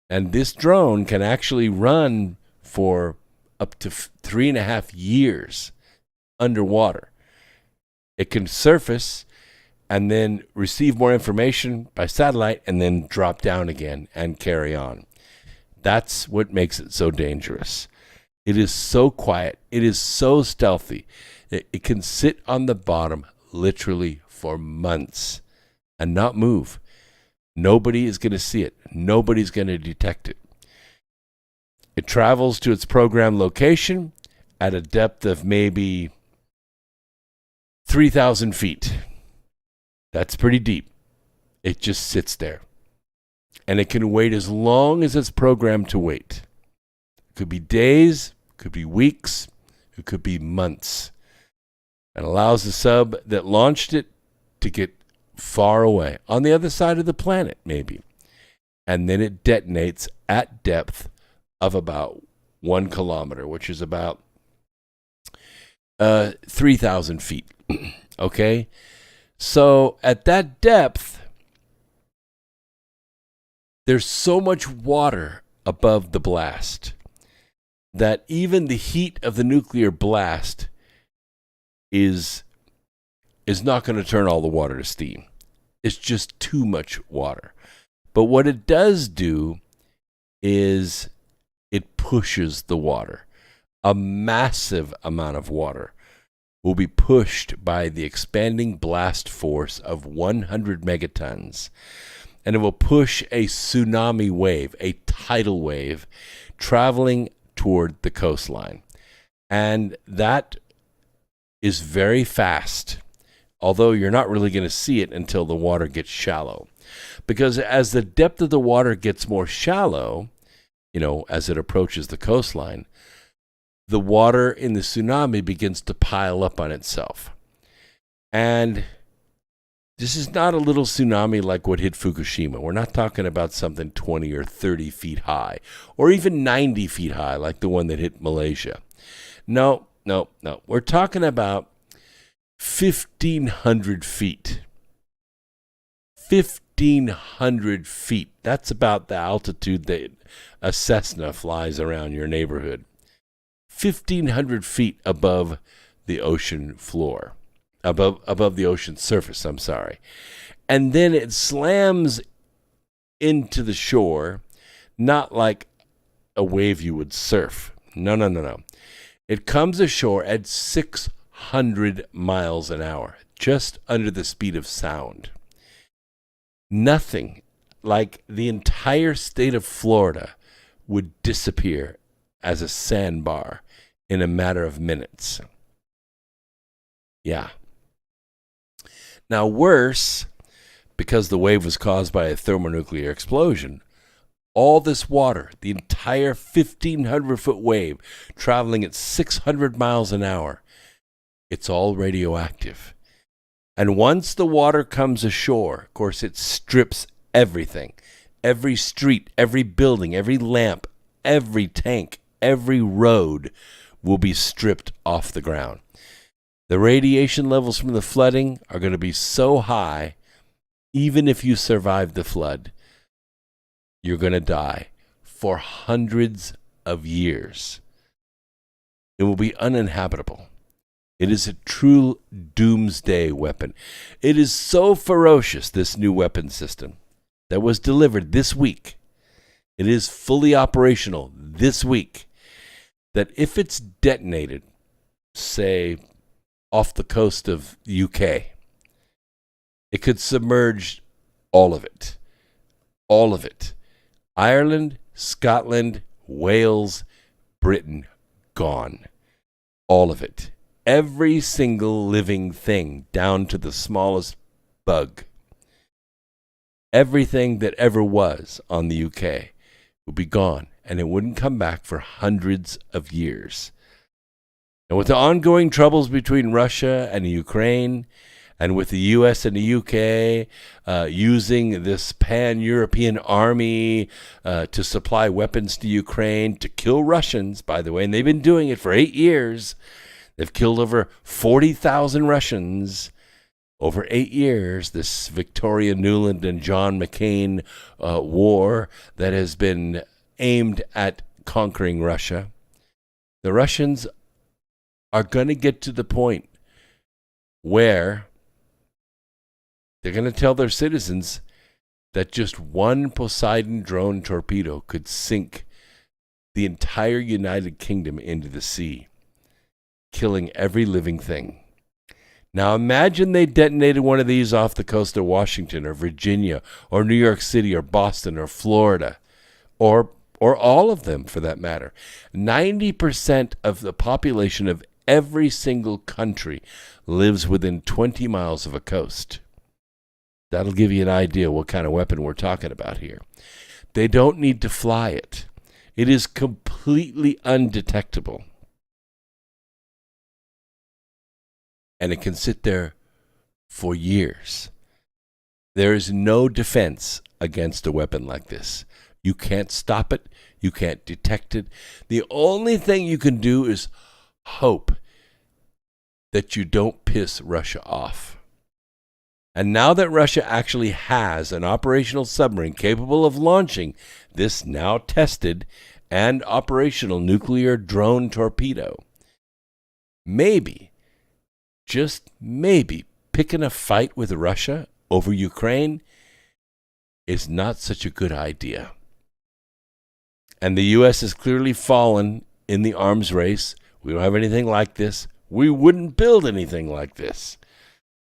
And this drone can actually run for up to 3.5 years underwater. It can surface and then receive more information by satellite and then drop down again and carry on. That's what makes it so dangerous. It is so quiet. It is so stealthy. It can sit on the bottom literally for months and not move. Nobody is going to see it. Nobody's going to detect it. It travels to its program location at a depth of maybe 3,000 feet. That's pretty deep. It just sits there. And it can wait as long as it's programmed to wait. It could be days, it could be weeks, it could be months. It allows the sub that launched it to get far away, on the other side of the planet maybe. And then it detonates at depth of about 1 kilometer, which is about 3,000 feet. Okay? So at that depth, there's so much water above the blast that even the heat of the nuclear blast is not going to turn all the water to steam. It's just too much water. But what it does do is it pushes the water. A massive amount of water will be pushed by the expanding blast force of 100 megatons. And it will push a tsunami wave, a tidal wave, traveling toward the coastline. And that is very fast, although you're not really going to see it until the water gets shallow. Because as the depth of the water gets more shallow, as it approaches the coastline, the water in the tsunami begins to pile up on itself. And this is not a little tsunami like what hit Fukushima. We're not talking about something 20 or 30 feet high, or even 90 feet high like the one that hit Malaysia. No. We're talking about 1,500 feet. 1,500 feet. That's about the altitude that a Cessna flies around your neighborhood. 1,500 feet above the ocean floor. Above the ocean surface, I'm sorry. And then it slams into the shore, not like a wave you would surf. No. It comes ashore at 600 miles an hour, just under the speed of sound. Nothing like the entire state of Florida would disappear as a sandbar in a matter of minutes. Yeah. Now worse, because the wave was caused by a thermonuclear explosion, all this water, the entire 1,500-foot wave, traveling at 600 miles an hour, it's all radioactive. And once the water comes ashore, of course, it strips everything. Every street, every building, every lamp, every tank, every road will be stripped off the ground. The radiation levels from the flooding are going to be so high, even if you survive the flood, you're going to die for hundreds of years. It will be uninhabitable. It is a true doomsday weapon. It is so ferocious, this new weapon system that was delivered this week. It is fully operational this week, that if it's detonated, say, off the coast of the UK, it could submerge all of it. All of it. Ireland, Scotland, Wales, Britain, gone. All of it. Every single living thing, down to the smallest bug. Everything that ever was on the UK would be gone, and it wouldn't come back for hundreds of years. And with the ongoing troubles between Russia and Ukraine, and with the U.S. and the U.K. Using this pan-European army to supply weapons to Ukraine, to kill Russians, by the way, and they've been doing it for 8 years. They've killed over 40,000 Russians over 8 years, this Victoria Nuland and John McCain war that has been aimed at conquering Russia. The Russians are going to get to the point where they're going to tell their citizens that just one Poseidon drone torpedo could sink the entire United Kingdom into the sea, killing every living thing. Now imagine they detonated one of these off the coast of Washington or Virginia or New York City or Boston or Florida or all of them for that matter. 90% of the population of every single country lives within 20 miles of a coast. That'll give you an idea what kind of weapon we're talking about here. They don't need to fly it. It is completely undetectable. And it can sit there for years. There is no defense against a weapon like this. You can't stop it. You can't detect it. The only thing you can do is hope that you don't piss Russia off. And now that Russia actually has an operational submarine capable of launching this now tested and operational nuclear drone torpedo, maybe, just maybe, picking a fight with Russia over Ukraine is not such a good idea. And the U.S. has clearly fallen in the arms race. We don't have anything like this. We wouldn't build anything like this.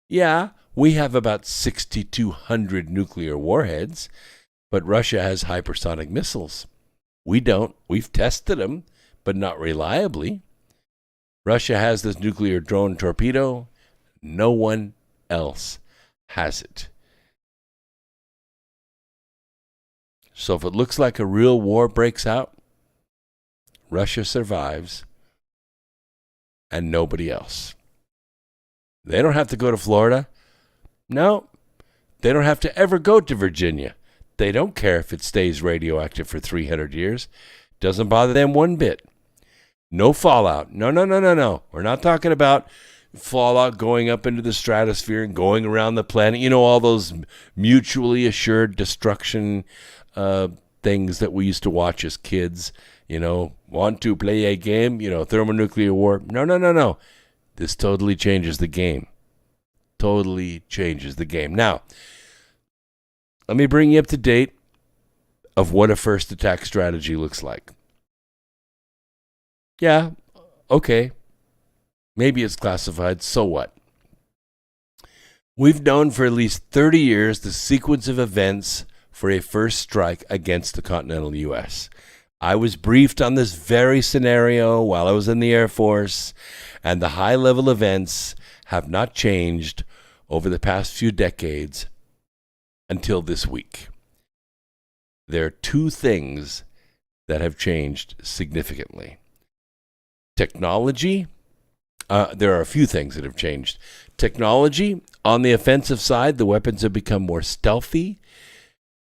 Yeah, we have about 6,200 nuclear warheads, but Russia has hypersonic missiles. We don't. We've tested them, but not reliably. Russia has this nuclear drone torpedo. No one else has it. So if it looks like a real war breaks out, Russia survives and nobody else. They don't have to go to Florida. No, they don't have to ever go to Virginia. They don't care if it stays radioactive for 300 years. Doesn't bother them one bit. No fallout. No. We're not talking about fallout going up into the stratosphere and going around the planet. You know, all those mutually assured destruction things that we used to watch as kids. You know, want to play a game? You know, thermonuclear war. No. This totally changes the game. Totally changes the game. Now, let me bring you up to date of what a first attack strategy looks like. Yeah, okay. Maybe it's classified, so what? We've known for at least 30 years the sequence of events for a first strike against the continental U.S. I was briefed on this very scenario while I was in the Air Force, and the high-level events have not changed over the past few decades until this week. There are two things that have changed significantly. Technology. There are a few things that have changed. Technology. On the offensive side, the weapons have become more stealthy.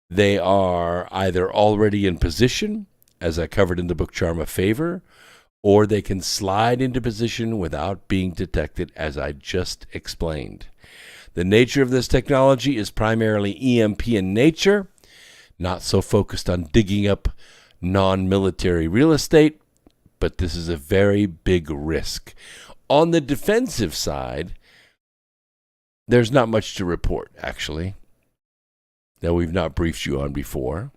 They are either already in position, as I covered in the book Charm of Favor, or they can slide into position without being detected, as I just explained. The nature of this technology is primarily EMP in nature, not so focused on digging up non-military real estate, but this is a very big risk. On the defensive side, there's not much to report, actually, that we've not briefed you on before.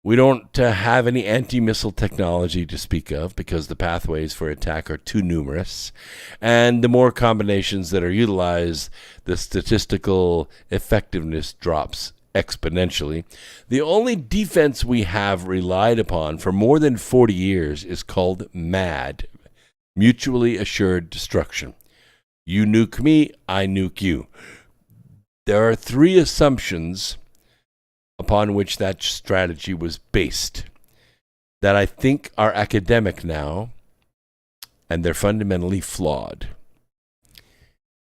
We don't have any anti-missile technology to speak of because the pathways for attack are too numerous. And the more combinations that are utilized, the statistical effectiveness drops exponentially. The only defense we have relied upon for more than 40 years is called MAD, Mutually Assured Destruction. You nuke me, I nuke you. There are three assumptions upon which that strategy was based. that I think are academic now, and they're fundamentally flawed.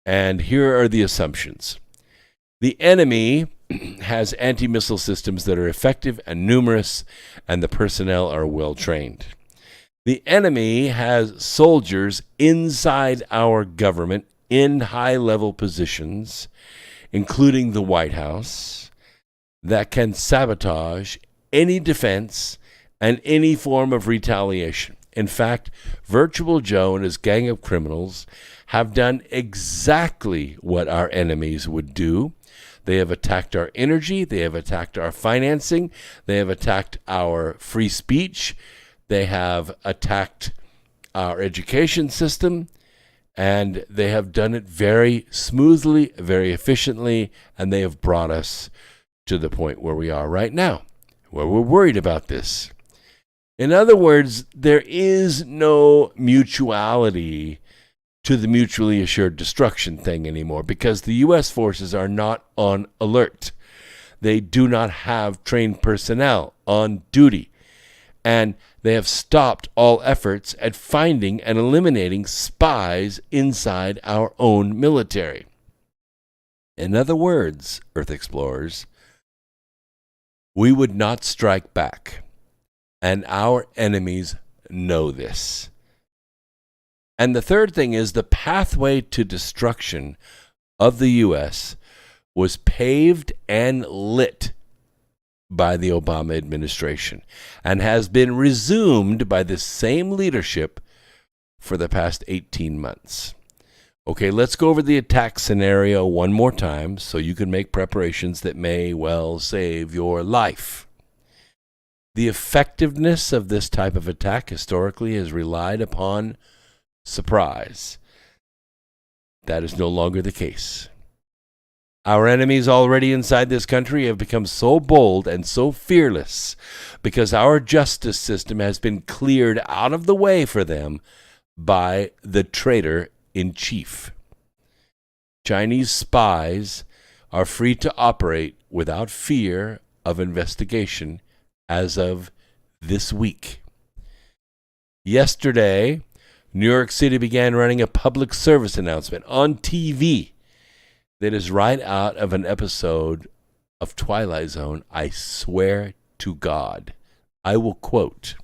And here are the assumptions. The enemy has anti-missile systems that are effective and numerous, and the personnel are well trained. The enemy has soldiers inside our government in high-level positions, including the White House, that can sabotage any defense and any form of retaliation. In fact, Virtual Joe and his gang of criminals have done exactly what our enemies would do. They have attacked our energy. They have attacked our financing. They have attacked our free speech. They have attacked our education system. And they have done it very smoothly, very efficiently, and they have brought us to the point where we are right now, where we're worried about this. In other words, there is no mutuality to the mutually assured destruction thing anymore because the U.S. forces are not on alert. They do not have trained personnel on duty. And they have stopped all efforts at finding and eliminating spies inside our own military. In other words, Earth Explorers, we would not strike back. And our enemies know this. And the third thing is the pathway to destruction of the U.S. was paved and lit by the Obama administration and has been resumed by the same leadership for the past 18 months. Okay, let's go over the attack scenario one more time so you can make preparations that may well save your life. The effectiveness of this type of attack historically has relied upon surprise. That is no longer the case. Our enemies already inside this country have become so bold and so fearless because our justice system has been cleared out of the way for them by the traitor-in-chief. Chinese spies are free to operate without fear of investigation as of this week. Yesterday, New York City began running a public service announcement on TV that is right out of an episode of Twilight Zone. I swear to God. I will quote,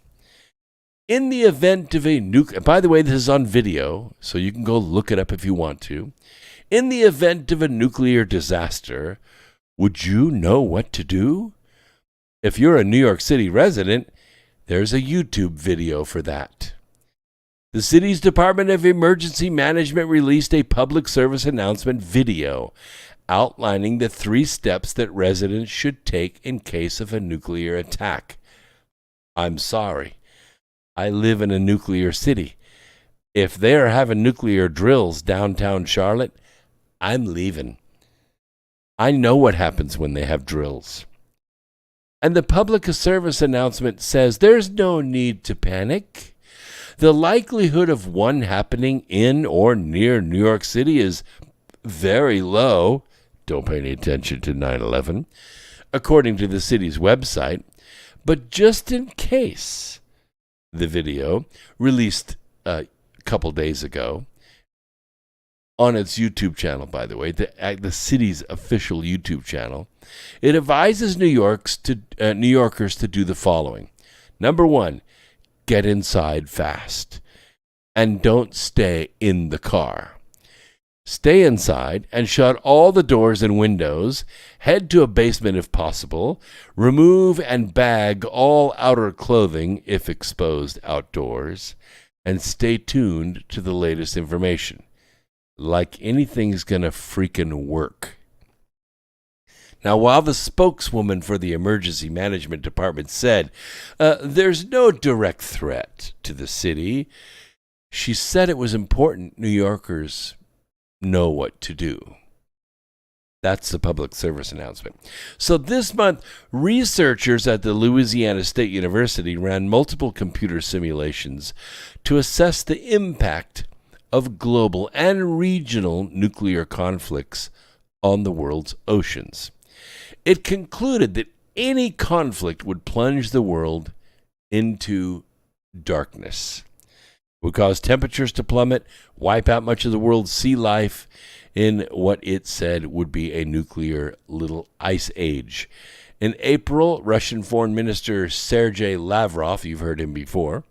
"In the event of a nuclear..." By the way, this is on video, so you can go look it up if you want to. "In the event of a nuclear disaster, would you know what to do? If you're a New York City resident, there's a YouTube video for that." The city's Department of Emergency Management released a public service announcement video outlining the 3 steps that residents should take in case of a nuclear attack. I'm sorry. I live in a nuclear city. If they're having nuclear drills downtown Charlotte, I'm leaving. I know what happens when they have drills. And the public service announcement says there's no need to panic. The likelihood of one happening in or near New York City is very low. Don't pay any attention to 9/11, according to the city's website. But just in case, the video, released a couple days ago, on its YouTube channel, by the way, the city's official YouTube channel, it advises New Yorkers to do the following. Number 1, get inside fast. And don't stay in the car. Stay inside and shut all the doors and windows. Head to a basement if possible. Remove and bag all outer clothing if exposed outdoors. And stay tuned to the latest information. Like anything's gonna freaking work. Now, while the spokeswoman for the Emergency Management Department said there's no direct threat to the city, she said it was important New Yorkers know what to do. That's the public service announcement. So this month, researchers at the Louisiana State University ran multiple computer simulations to assess the impact of global and regional nuclear conflicts on the world's oceans. It concluded that any conflict would plunge the world into darkness. It would cause temperatures to plummet, wipe out much of the world's sea life in what it said would be a nuclear little ice age. In April, Russian Foreign Minister Sergei Lavrov, you've heard him before,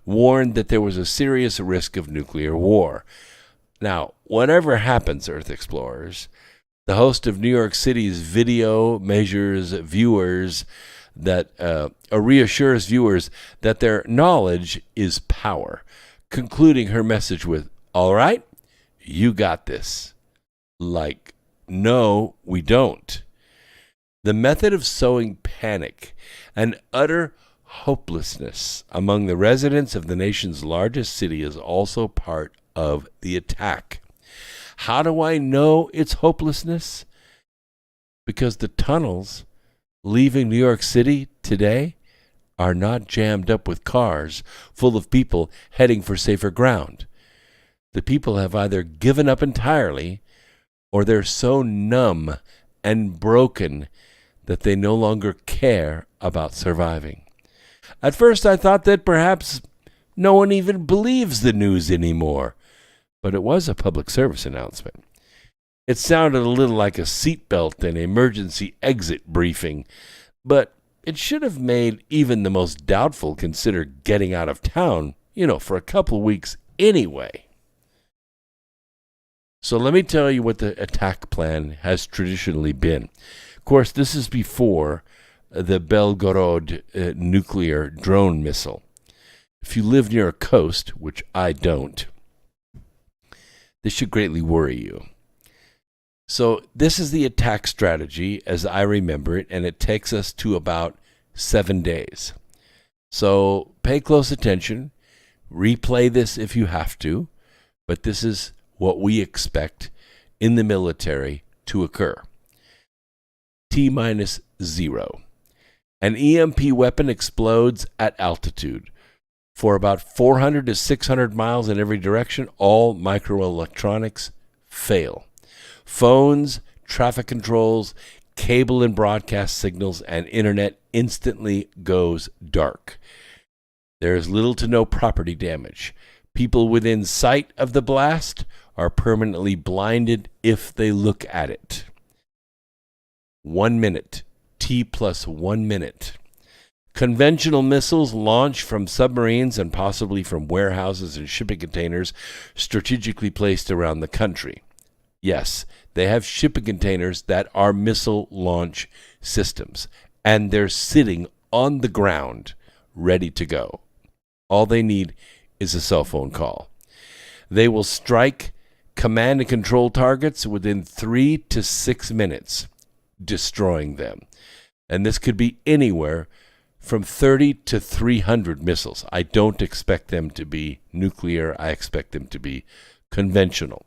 warned that there was a serious risk of nuclear war. Now, whatever happens, Earth Explorers, the host of New York City's video reassures viewers that their knowledge is power, concluding her message with, "All right, you got this." Like, no, we don't. The method of sowing panic and utter hopelessness among the residents of the nation's largest city is also part of the attack. How do I know it's hopelessness? Because the tunnels leaving New York City today are not jammed up with cars full of people heading for safer ground. The people have either given up entirely or they're so numb and broken that they no longer care about surviving. At first I thought that perhaps no one even believes the news anymore, but it was a public service announcement. It sounded a little like a seatbelt and emergency exit briefing, but it should have made even the most doubtful consider getting out of town, for a couple of weeks anyway. So let me tell you what the attack plan has traditionally been. Of course, this is before the Belgorod nuclear drone missile. If you live near a coast, which I don't, this should greatly worry you. So this is the attack strategy as I remember it, and it takes us to about 7 days. So pay close attention, replay this if you have to, but this is what we expect in the military to occur. T-0. An EMP weapon explodes at altitude. For about 400 to 600 miles in every direction, all microelectronics fail. Phones, traffic controls, cable and broadcast signals, and internet instantly goes dark. There is little to no property damage. People within sight of the blast are permanently blinded if they look at it. 1 minute. T+1 minute. Conventional missiles launch from submarines and possibly from warehouses and shipping containers strategically placed around the country. Yes, they have shipping containers that are missile launch systems, and they're sitting on the ground ready to go. All they need is a cell phone call. They will strike command and control targets within 3 to 6 minutes, destroying them. And this could be anywhere from 30 to 300 missiles. I don't expect them to be nuclear. I expect them to be conventional.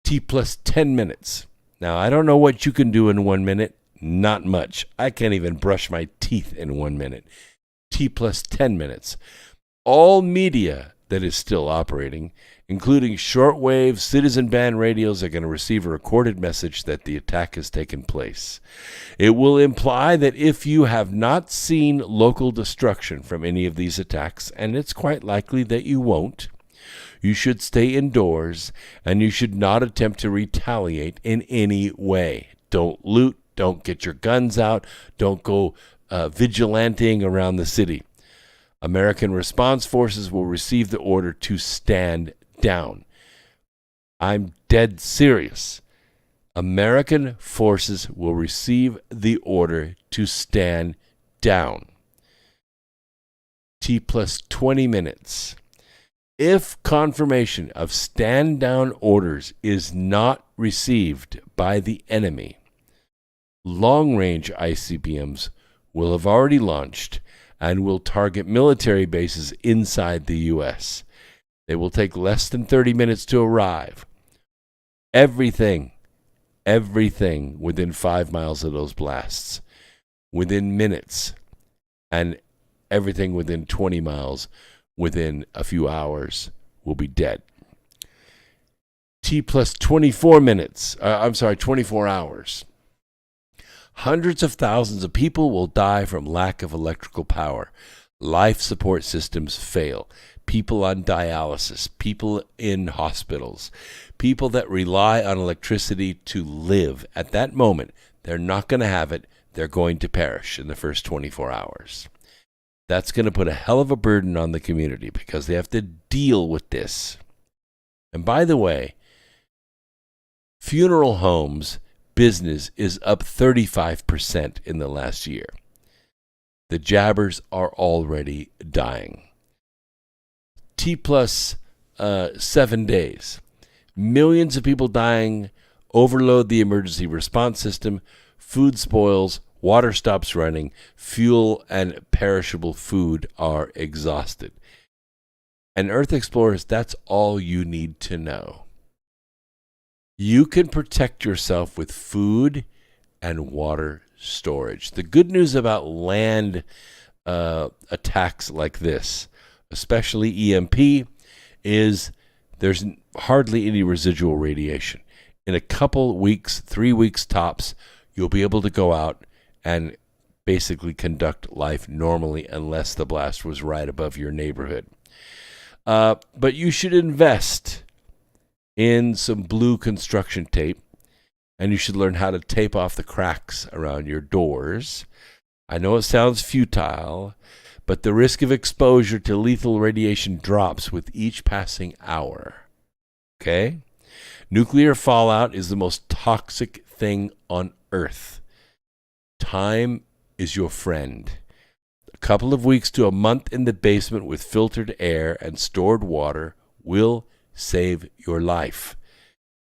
T+10 minutes. Now, I don't know what you can do in 1 minute. Not much. I can't even brush my teeth in 1 minute. T+10 minutes. All media that is still operating, including shortwave, citizen band radios, are going to receive a recorded message that the attack has taken place. It will imply that if you have not seen local destruction from any of these attacks, and it's quite likely that you won't, you should stay indoors, and you should not attempt to retaliate in any way. Don't loot, don't get your guns out, don't go vigilanting around the city. American response forces will receive the order to stand down. I'm dead serious. American forces will receive the order to stand down. T+20 minutes. If confirmation of stand down orders is not received by the enemy, long-range ICBMs will have already launched and will target military bases inside the U.S. They will take less than 30 minutes to arrive. Everything within 5 miles of those blasts, within minutes, and everything within 20 miles, within a few hours, will be dead. T+24 minutes. 24 hours. Hundreds of thousands of people will die from lack of electrical power. Life support systems fail. People on dialysis, people in hospitals, people that rely on electricity to live. At that moment, they're not going to have it. They're going to perish in the first 24 hours. That's going to put a hell of a burden on the community because they have to deal with this. And by the way, funeral homes business is up 35% in the last year. The jabbers are already dying. T plus 7 days. Millions of people dying. Overload the emergency response system. Food spoils. Water stops running. Fuel and perishable food are exhausted. And Earth Explorers, that's all you need to know. You can protect yourself with food and water storage. The good news about land attacks like this, especially EMP, is there's hardly any residual radiation. In a couple weeks, 3 weeks tops, you'll be able to go out and basically conduct life normally unless the blast was right above your neighborhood. But you should invest in some blue construction tape, and you should learn how to tape off the cracks around your doors. I know it sounds futile, but the risk of exposure to lethal radiation drops with each passing hour. Okay? Nuclear fallout is the most toxic thing on Earth. Time is your friend. A couple of weeks to a month in the basement with filtered air and stored water will save your life.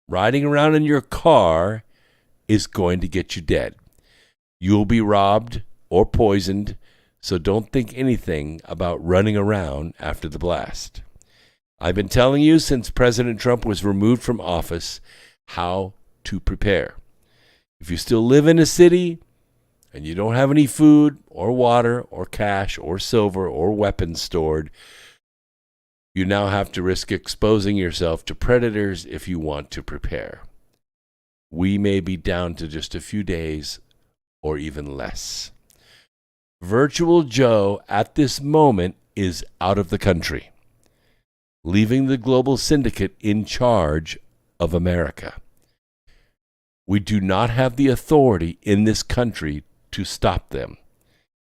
Riding around in your car is going to get you dead. You'll be robbed or poisoned, so don't think anything about running around after the blast. I've been telling you since President Trump was removed from office how to prepare. If you still live in a city and you don't have any food or water or cash or silver or weapons stored, you now have to risk exposing yourself to predators if you want to prepare. We may be down to just a few days or even less. Virtual Joe at this moment is out of the country, leaving the global syndicate in charge of America. We do not have the authority in this country to stop them.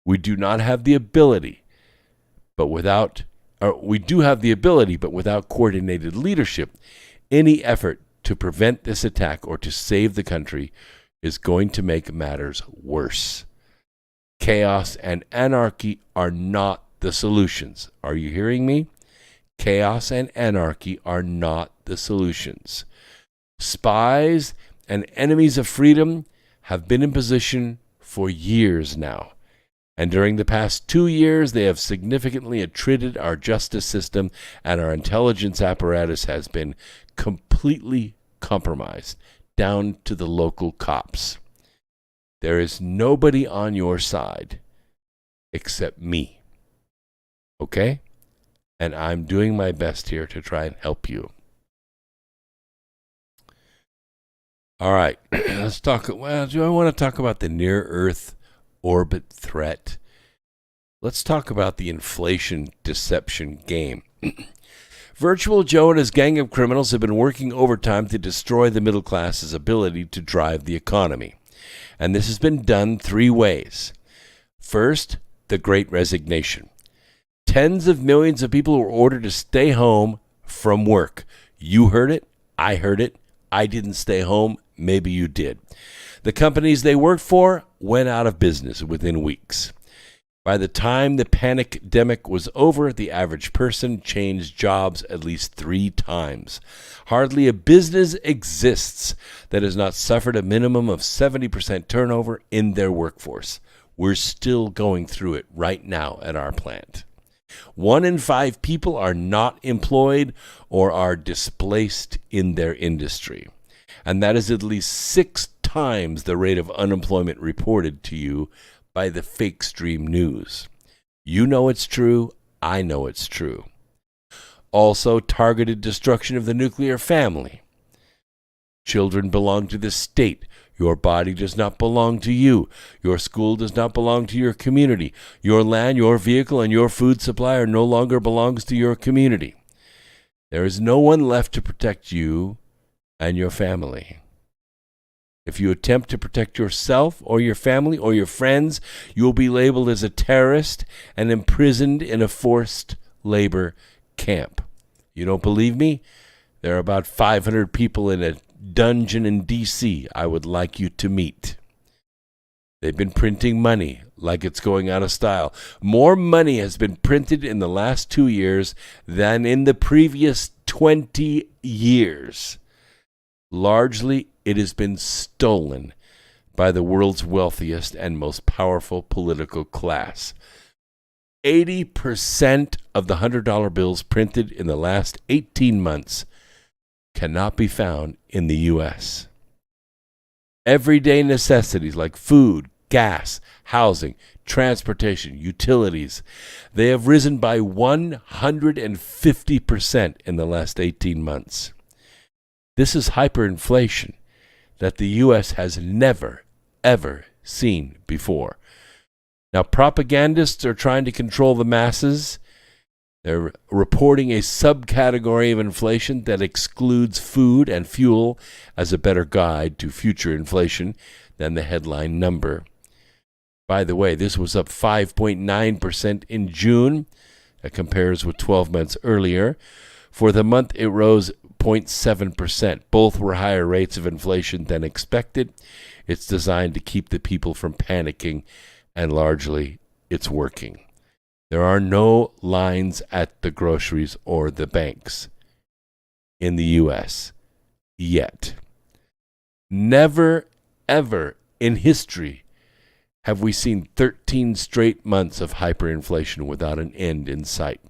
We do not have the ability, but without coordinated leadership, any effort to prevent this attack or to save the country is going to make matters worse. Chaos and anarchy are not the solutions. Are you hearing me? Chaos and anarchy are not the solutions. Spies and enemies of freedom have been in position for years now. And during the past 2 years, they have significantly attrited our justice system, and our intelligence apparatus has been completely compromised, down to the local cops. There is nobody on your side except me. Okay? And I'm doing my best here to try and help you. All right, let's talk. Well, do I want to talk about the near-Earth orbit threat? Let's talk about the inflation deception game. Virtual Joe and his gang of criminals have been working overtime to destroy the middle class's ability to drive the economy. And this has been done 3 ways. First, the Great Resignation. Tens of millions of people were ordered to stay home from work. You heard it. I heard it. I didn't stay home. Maybe you did. The companies they worked for went out of business within weeks. By the time the panic-demic was over, the average person changed jobs at least 3 times. Hardly a business exists that has not suffered a minimum of 70% turnover in their workforce. We're still going through it right now at our plant. 1 in 5 people are not employed or are displaced in their industry. And that is at least 6 times the rate of unemployment reported to you by the fake stream news. You know it's true. I know it's true. Also, targeted destruction of the nuclear family. Children belong to the state. Your body does not belong to you. Your school does not belong to your community. Your land, your vehicle, and your food supply no longer belongs to your community. There is no one left to protect you and your family. If you attempt to protect yourself or your family or your friends, you will be labeled as a terrorist and imprisoned in a forced labor camp. You don't believe me? There are about 500 people in a dungeon in D.C. I would like you to meet. They've been printing money like it's going out of style. More money has been printed in the last 2 years than in the previous 20 years. Largely, it has been stolen by the world's wealthiest and most powerful political class. 80% of the $100 bills printed in the last 18 months cannot be found in the U.S. Everyday necessities like food, gas, housing, transportation, utilities, they have risen by 150% in the last 18 months. This is hyperinflation that the U.S. has never, ever seen before. Now, propagandists are trying to control the masses. They're reporting a subcategory of inflation that excludes food and fuel as a better guide to future inflation than the headline number. By the way, this was up 5.9% in June. That compares with 12 months earlier. For the month, it rose 0.7%. Both were higher rates of inflation than expected. It's designed to keep the people from panicking, and largely, it's working. There are no lines at the groceries or the banks in the U.S. yet. Never, ever in history have we seen 13 straight months of hyperinflation without an end in sight.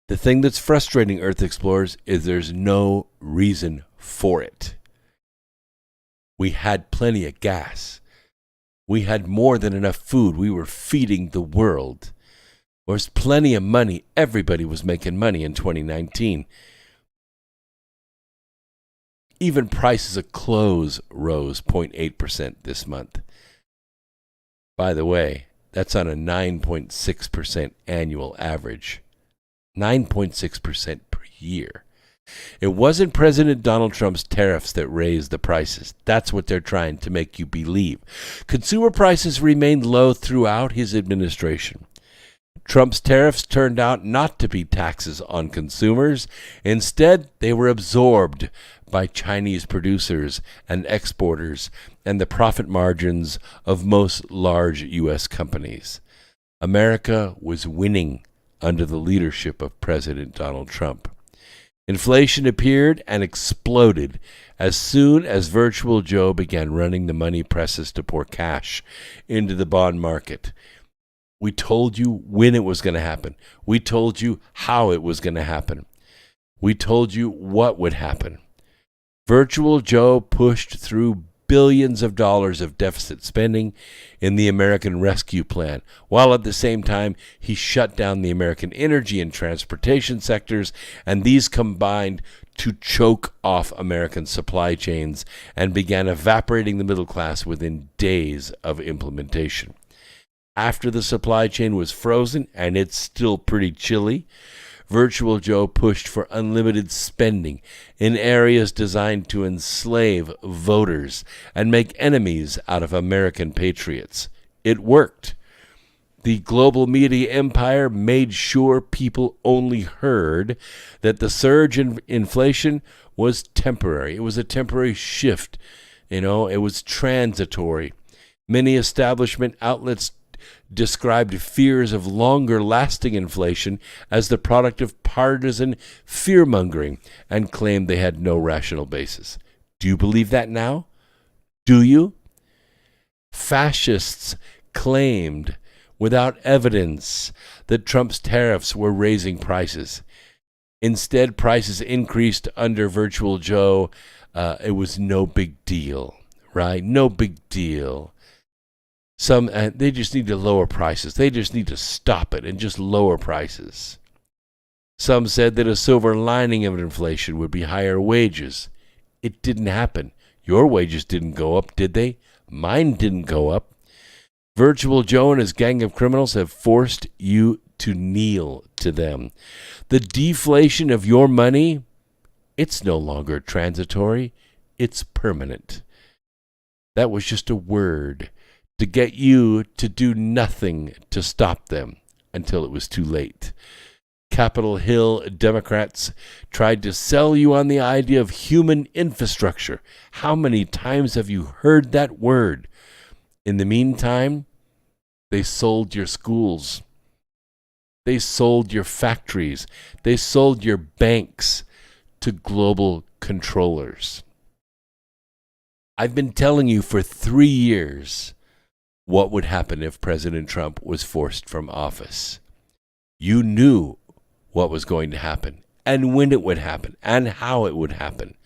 The thing that's frustrating, Earth Explorers, is there's no reason for it. We had plenty of gas. We had more than enough food. We were feeding the world. There was plenty of money. Everybody was making money in 2019. Even prices of clothes rose 0.8% this month. By the way, that's on a 9.6% annual average. 9.6% per year. It wasn't President Donald Trump's tariffs that raised the prices. That's what they're trying to make you believe. Consumer prices remained low throughout his administration. Trump's tariffs turned out not to be taxes on consumers. Instead, they were absorbed by Chinese producers and exporters and the profit margins of most large U.S. companies. America was winning under the leadership of President Donald Trump. Inflation appeared and exploded as soon as Virtual Joe began running the money presses to pour cash into the bond market. We told you when it was going to happen. We told you how it was going to happen. We told you what would happen. Virtual Joe pushed through billions of dollars of deficit spending in the American Rescue Plan, while at the same time he shut down the American energy and transportation sectors, and these combined to choke off American supply chains and began evaporating the middle class within days of implementation. After the supply chain was frozen, and it's still pretty chilly, Virtual Joe pushed for unlimited spending in areas designed to enslave voters and make enemies out of American patriots. It worked. The global media empire made sure people only heard that the surge in inflation was temporary. It was a temporary shift. It was transitory. Many establishment outlets described fears of longer-lasting inflation as the product of partisan fear-mongering and claimed they had no rational basis. Do you believe that now? Do you? Fascists claimed without evidence that Trump's tariffs were raising prices. Instead, prices increased under Virtual Joe. It was no big deal, right? No big deal. They just need to lower prices. They just need to stop it and just lower prices. Some said that a silver lining of inflation would be higher wages. It didn't happen. Your wages didn't go up, did they? Mine didn't go up. Virtual Joe and his gang of criminals have forced you to kneel to them. The deflation of your money, it's no longer transitory. It's permanent. That was just a word to get you to do nothing to stop them until it was too late. Capitol Hill Democrats tried to sell you on the idea of human infrastructure. How many times have you heard that word? In the meantime, they sold your schools. They sold your factories. They sold your banks to global controllers. I've been telling you for 3 years what would happen if President Trump was forced from office. You knew what was going to happen and when it would happen and how it would happen.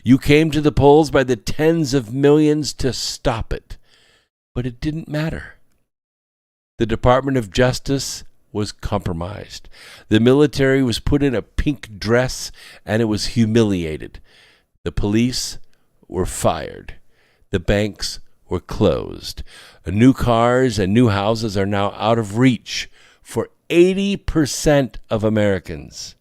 You came to the polls by the tens of millions to stop it, but it didn't matter. The Department of Justice was compromised. The military was put in a pink dress and it was humiliated. The police were fired. The banks were closed. New cars and new houses are now out of reach for 80% of Americans.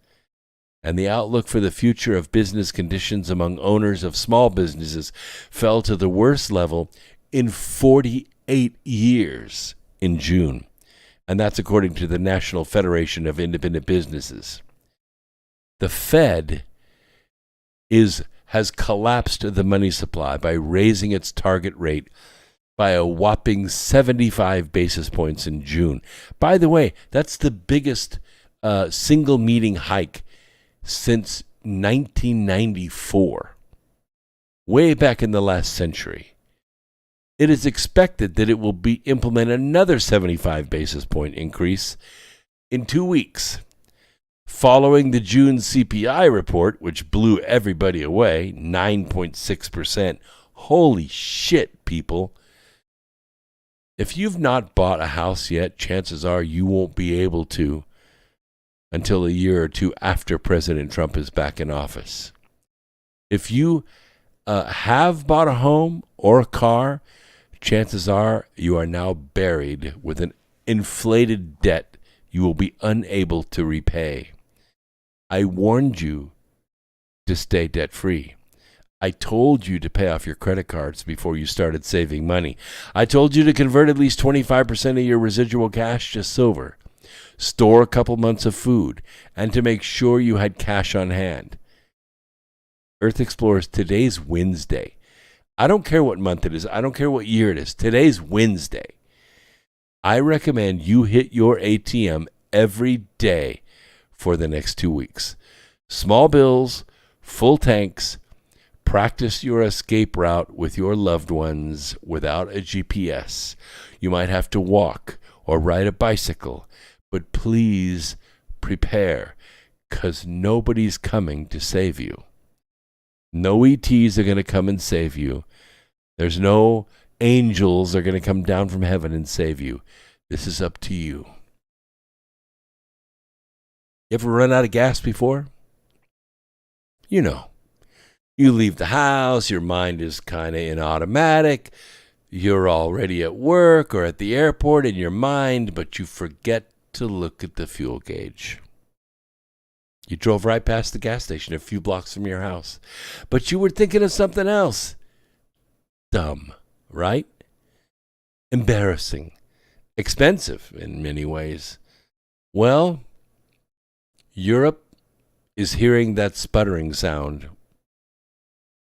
And the outlook for the future of business conditions among owners of small businesses fell to the worst level in 48 years in June. And that's according to the National Federation of Independent Businesses. The Fed has collapsed the money supply by raising its target rate by a whopping 75 basis points in June. By the way, that's the biggest single meeting hike since 1994, way back in the last century. It is expected that it will implement another 75 basis point increase in 2 weeks. Following the June CPI report, which blew everybody away, 9.6%. Holy shit, people. If you've not bought a house yet, chances are you won't be able to until a year or two after President Trump is back in office. If you have bought a home or a car, chances are you are now buried with an inflated debt you will be unable to repay. I warned you to stay debt-free. I told you to pay off your credit cards before you started saving money. I told you to convert at least 25% of your residual cash to silver, store a couple months of food, and to make sure you had cash on hand. Earth Explorers, today's Wednesday. I don't care what month it is. I don't care what year it is. Today's Wednesday. I recommend you hit your ATM every day for the next 2 weeks. Small bills, full tanks. Practice your escape route with your loved ones without a GPS. You might have to walk or ride a bicycle, but please prepare, because nobody's coming to save you. No ETs are going to come and save you. There's no angels that are going to come down from heaven and save you. This is up to you. You ever run out of gas before? You know. You leave the house, your mind is kind of in automatic. You're already at work or at the airport in your mind, but you forget to look at the fuel gauge. You drove right past the gas station a few blocks from your house, but you were thinking of something else. Dumb, right? Embarrassing. Expensive in many ways. Well, Europe is hearing that sputtering sound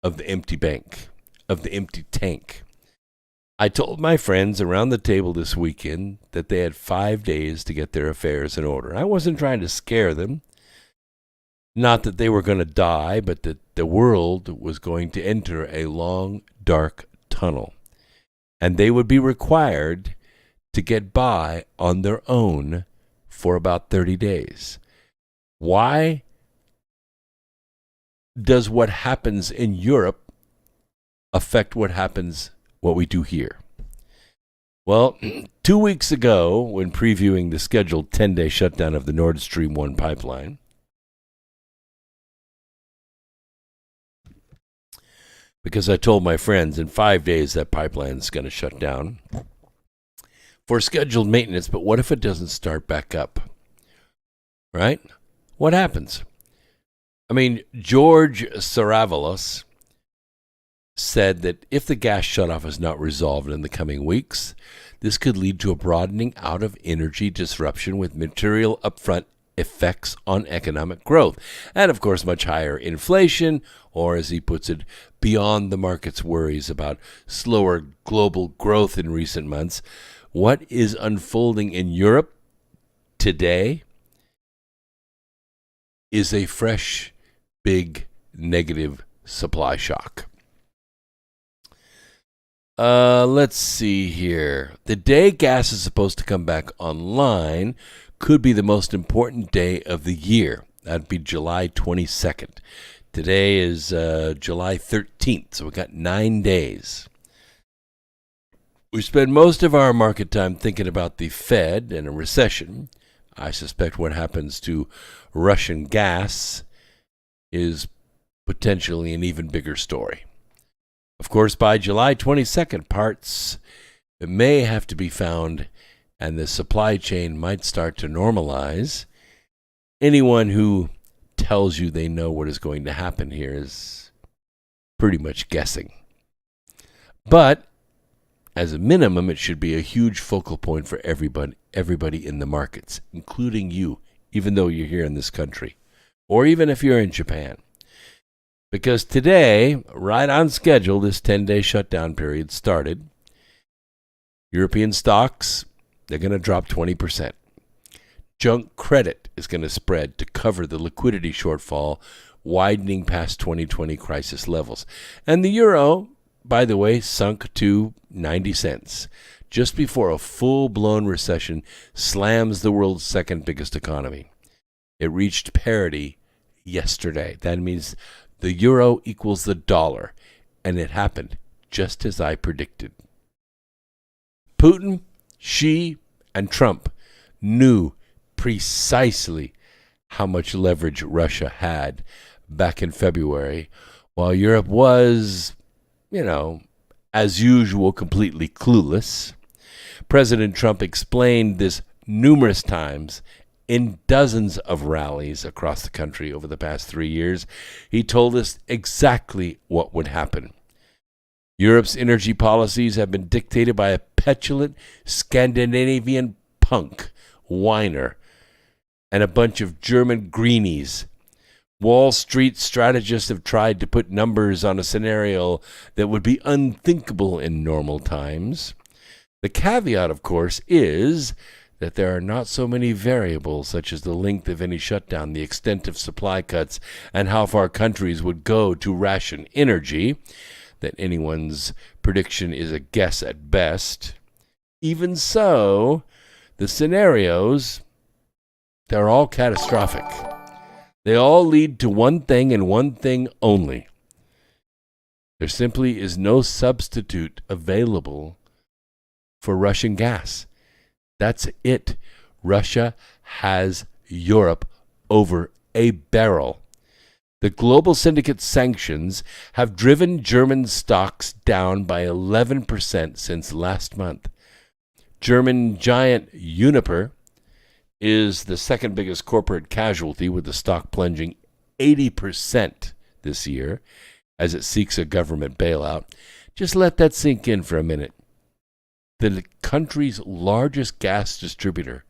of the empty bank, of the empty tank. I told my friends around the table this weekend that they had 5 days to get their affairs in order. I wasn't trying to scare them. Not that they were going to die, but that the world was going to enter a long, dark tunnel. And they would be required to get by on their own for about 30 days. Why does what happens in Europe affect what we do here? Well, 2 weeks ago, when previewing the scheduled 10-day shutdown of the Nord Stream 1 pipeline, because I told my friends in 5 days that pipeline's going to shut down for scheduled maintenance. But what if it doesn't start back up? Right? What happens? I mean, George Saravalos said that if the gas shutoff is not resolved in the coming weeks, this could lead to a broadening out of energy disruption with material upfront effects on economic growth. And, of course, much higher inflation, or as he puts it, beyond the market's worries about slower global growth in recent months. What is unfolding in Europe today is a fresh, big, negative supply shock. Let's see here. The day gas is supposed to come back online could be the most important day of the year. That'd be July 22nd. Today is July 13th, so we got 9 days. We spend most of our market time thinking about the Fed and a recession. I suspect what happens to Russian gas is potentially an even bigger story. Of course, by July 22nd, parts may have to be found and the supply chain might start to normalize. Anyone who tells you they know what is going to happen here is pretty much guessing. But as a minimum, it should be a huge focal point for everybody in the markets, including you, even though you're here in this country, or even if you're in Japan. Because today, right on schedule, this 10-day shutdown period started. European stocks, they're going to drop 20%. Junk credit is going to spread to cover the liquidity shortfall, widening past 2020 crisis levels. And the euro, by the way, sunk to 90 cents, just before a full-blown recession slams the world's second biggest economy. It reached parity yesterday. That means the euro equals the dollar, and it happened just as I predicted. Putin, Xi, and Trump knew precisely how much leverage Russia had back in February, while Europe was, as usual, completely clueless. President Trump explained this numerous times in dozens of rallies across the country over the past 3 years. He told us exactly what would happen. Europe's energy policies have been dictated by a petulant Scandinavian punk, whiner, and a bunch of German greenies. Wall Street strategists have tried to put numbers on a scenario that would be unthinkable in normal times. The caveat, of course, is that there are not so many variables, such as the length of any shutdown, the extent of supply cuts, and how far countries would go to ration energy, that anyone's prediction is a guess at best. Even so, the scenarios, they're all catastrophic. They all lead to one thing and one thing only. There simply is no substitute available for Russian gas. That's it. Russia has Europe over a barrel. The global syndicate sanctions have driven German stocks down by 11% since last month. German giant Uniper is the second biggest corporate casualty, with the stock plunging 80% this year as it seeks a government bailout. Just let that sink in for a minute. The country's largest gas distributor,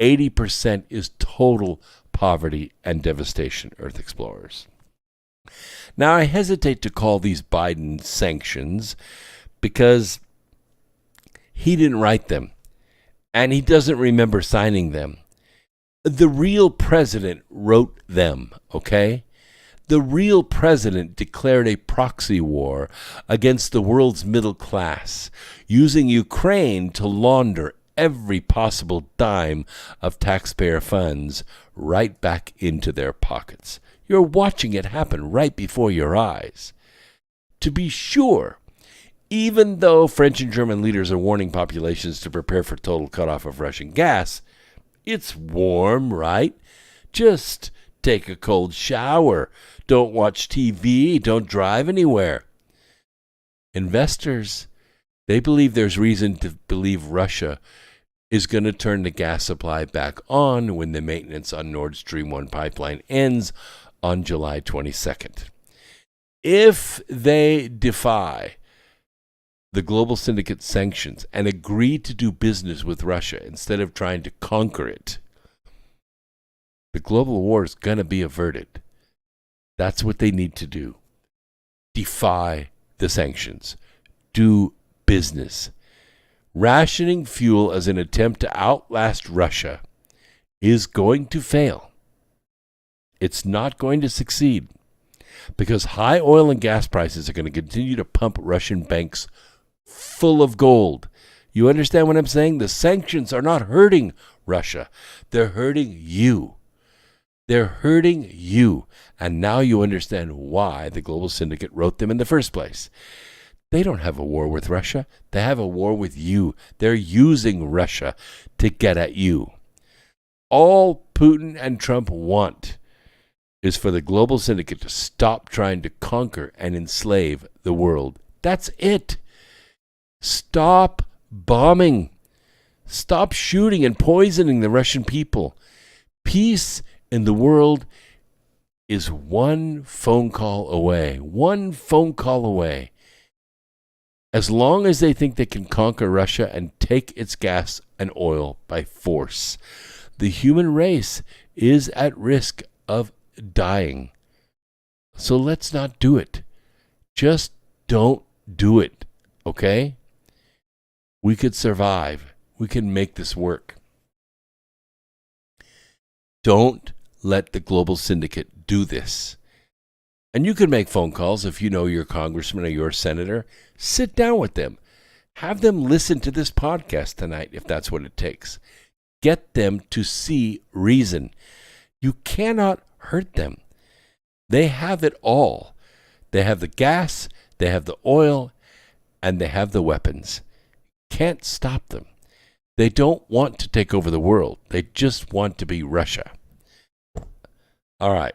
80% is total poverty and devastation, Earth Explorers. Now, I hesitate to call these Biden sanctions because he didn't write them, and he doesn't remember signing them. The real president wrote them, okay? The real president declared a proxy war against the world's middle class, using Ukraine to launder every possible dime of taxpayer funds right back into their pockets. You're watching it happen right before your eyes. To be sure, even though French and German leaders are warning populations to prepare for total cutoff of Russian gas, it's warm, right? Just take a cold shower, don't watch TV, don't drive anywhere. Investors, they believe there's reason to believe Russia is going to turn the gas supply back on when the maintenance on Nord Stream 1 pipeline ends on July 22nd. If they defy the global syndicate sanctions and agree to do business with Russia instead of trying to conquer it, the global war is going to be averted. That's what they need to do. Defy the sanctions. Do business. Rationing fuel as an attempt to outlast Russia is going to fail. It's not going to succeed because high oil and gas prices are going to continue to pump Russian banks full of gold. You understand what I'm saying? The sanctions are not hurting Russia. They're hurting you. They're hurting you. And now you understand why the global syndicate wrote them in the first place. They don't have a war with Russia. They have a war with you. They're using Russia to get at you. All Putin and Trump want is for the global syndicate to stop trying to conquer and enslave the world. That's it. Stop bombing. Stop shooting and poisoning the Russian people. Peace in the world is one phone call away. One phone call away. As long as they think they can conquer Russia and take its gas and oil by force, the human race is at risk of dying. So let's not do it. Just don't do it, okay? We could survive. We can make this work. Don't let the global syndicate do this. And you can make phone calls if you know your congressman or your senator. Sit down with them. Have them listen to this podcast tonight if that's what it takes. Get them to see reason. You cannot hurt them. They have it all. They have the gas, they have the oil, and they have the weapons. Can't stop them. They don't want to take over the world. They just want to be Russia. All right.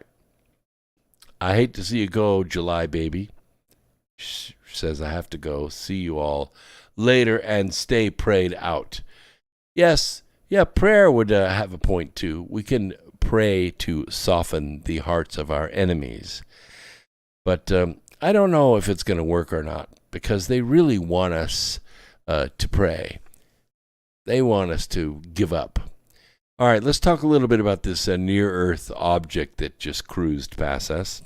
I hate to see you go, July baby. Says I have to go. See you all later and stay prayed out. Yes, yeah, prayer would have a point too. We can pray to soften the hearts of our enemies. But I don't know if it's going to work or not because they really want us to pray. They want us to give up. All right, let's talk a little bit about this near-Earth object that just cruised past us.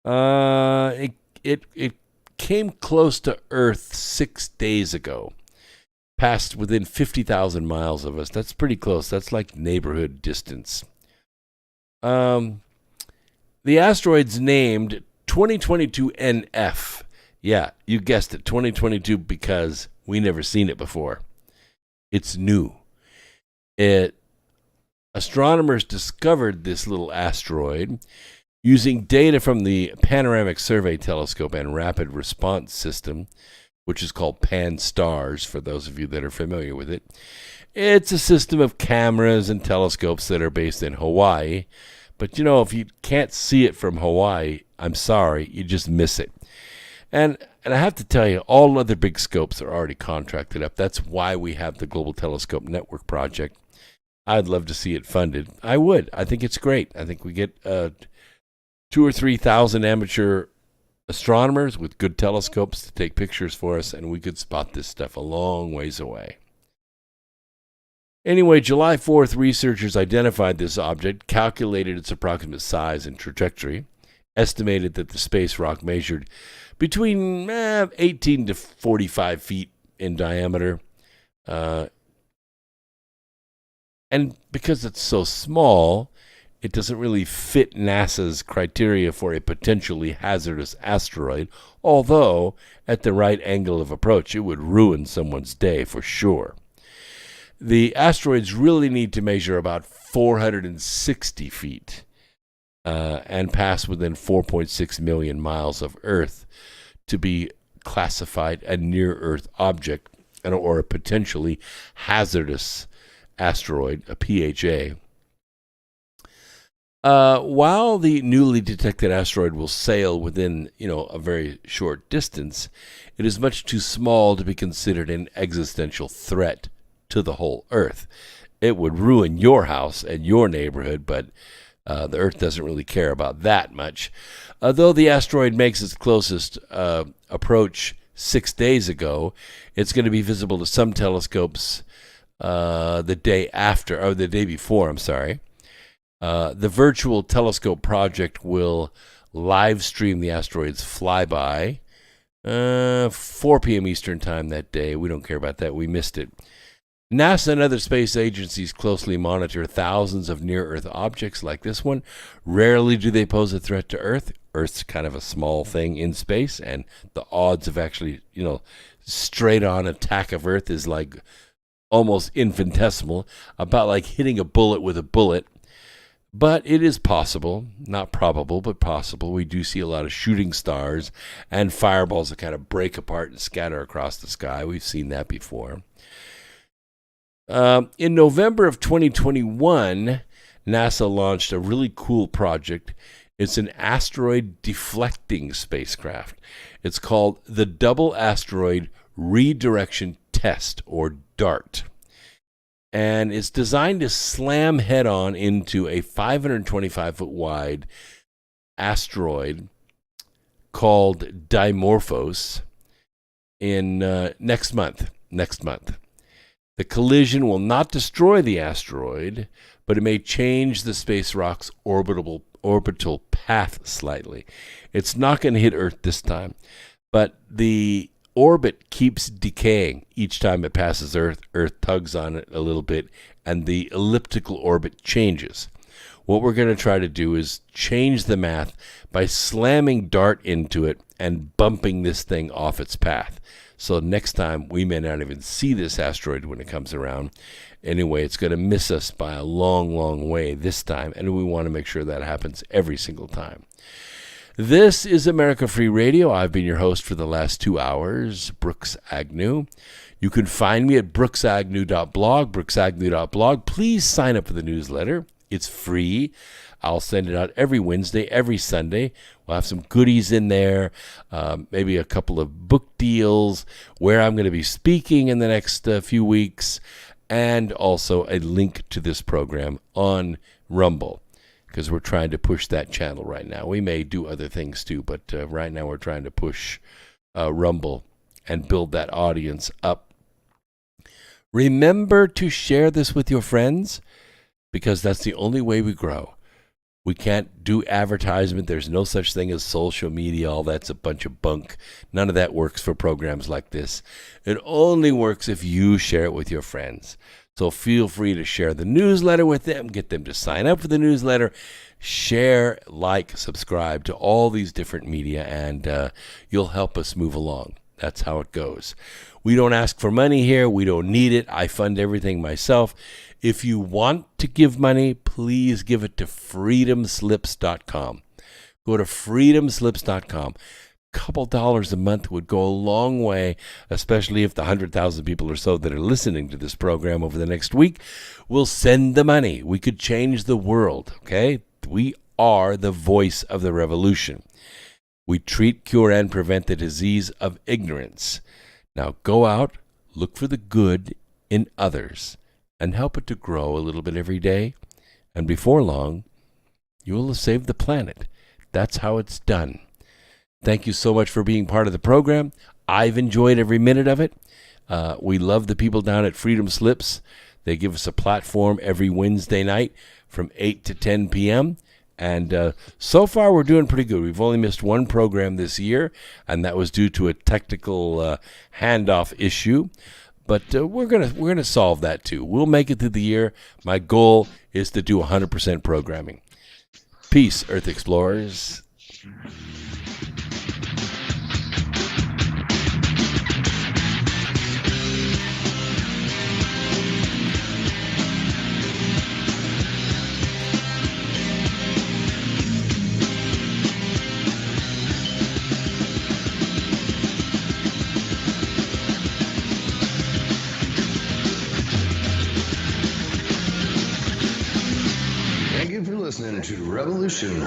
It came close to Earth 6 days ago, passed within 50,000 miles of us. That's pretty close. That's like neighborhood distance. The asteroid's named 2022 NF. Yeah, you guessed it, 2022, because we never seen it before. It's new. Astronomers discovered this little asteroid using data from the Panoramic Survey Telescope and Rapid Response System, which is called PAN-STARRS, for those of you that are familiar with it. It's a system of cameras and telescopes that are based in Hawaii. But, you know, if you can't see it from Hawaii, I'm sorry, you just miss it. And I have to tell you, all other big scopes are already contracted up. That's why we have the Global Telescope Network project. I'd love to see it funded. I would. I think it's great. I think we get 2,000 or 3,000 amateur astronomers with good telescopes to take pictures for us, and we could spot this stuff a long ways away. Anyway, July 4th, researchers identified this object, calculated its approximate size and trajectory, estimated that the space rock measured between 18 to 45 feet in diameter. And because it's so small, it doesn't really fit NASA's criteria for a potentially hazardous asteroid, although at the right angle of approach, it would ruin someone's day for sure. The asteroids really need to measure about 460 feet and pass within 4.6 million miles of Earth to be classified a near-Earth object or a potentially hazardous asteroid, a PHA. While the newly detected asteroid will sail within, a very short distance, it is much too small to be considered an existential threat to the whole Earth. It would ruin your house and your neighborhood, but the Earth doesn't really care about that much. Though the asteroid makes its closest approach 6 days ago, it's going to be visible to some telescopes the day before. The Virtual Telescope Project will live stream the asteroid's flyby 4 p.m. Eastern Time that day. We don't care about that. We missed it. NASA and other space agencies closely monitor thousands of near-Earth objects like this one. Rarely do they pose a threat to Earth. Earth's kind of a small thing in space, and the odds of actually, straight-on attack of Earth is like almost infinitesimal, about like hitting a bullet with a bullet. But it is possible, not probable, but possible. We do see a lot of shooting stars and fireballs that kind of break apart and scatter across the sky. We've seen that before. In November of 2021, NASA launched a really cool project. It's an asteroid deflecting spacecraft. It's called the Double Asteroid Redirection Test, or DART. And it's designed to slam head-on into a 525-foot wide asteroid called Dimorphos in next month. The collision will not destroy the asteroid, but it may change the space rock's orbital path slightly. It's not going to hit Earth this time, but the orbit keeps decaying each time it passes Earth. Earth tugs on it a little bit, and the elliptical orbit changes. What we're going to try to do is change the math by slamming DART into it and bumping this thing off its path. So next time, we may not even see this asteroid when it comes around. Anyway, it's going to miss us by a long, long way this time, and we want to make sure that happens every single time. This is America Free Radio. I've been your host for the last 2 hours, Brooks Agnew. You can find me at brooksagnew.blog. Please sign up for the newsletter. It's free. I'll send it out every Wednesday, every Sunday. We'll have some goodies in there, maybe a couple of book deals, where I'm going to be speaking in the next few weeks, and also a link to this program on Rumble, because we're trying to push that channel right now. We may do other things too, but right now we're trying to push Rumble and build that audience up. Remember to share this with your friends, because that's the only way we grow. We can't do advertisement. There's no such thing as social media. All that's a bunch of bunk. None of that works for programs like this. It only works if you share it with your friends. So feel free to share the newsletter with them, get them to sign up for the newsletter, share, like, subscribe to all these different media, and you'll help us move along. That's how it goes. We don't ask for money here. We don't need it. I fund everything myself. If you want to give money, please give it to freedomslips.com. Go to freedomslips.com. Couple dollars a month would go a long way, especially if the 100,000 people or so that are listening to this program over the next week will send the money. We could change the world, okay? We are the voice of the revolution. We treat, cure, and prevent the disease of ignorance. Now go out, look for the good in others, and help it to grow a little bit every day. And before long, you will have saved the planet. That's how it's done. Thank you so much for being part of the program. I've enjoyed every minute of it. We love the people down at Freedom Slips. They give us a platform every Wednesday night from 8 to 10 p.m., and so far, we're doing pretty good. We've only missed one program this year, and that was due to a technical handoff issue. But we're gonna solve that too. We'll make it through the year. My goal is to do 100% programming. Peace, Earth Explorers. listening to Revolution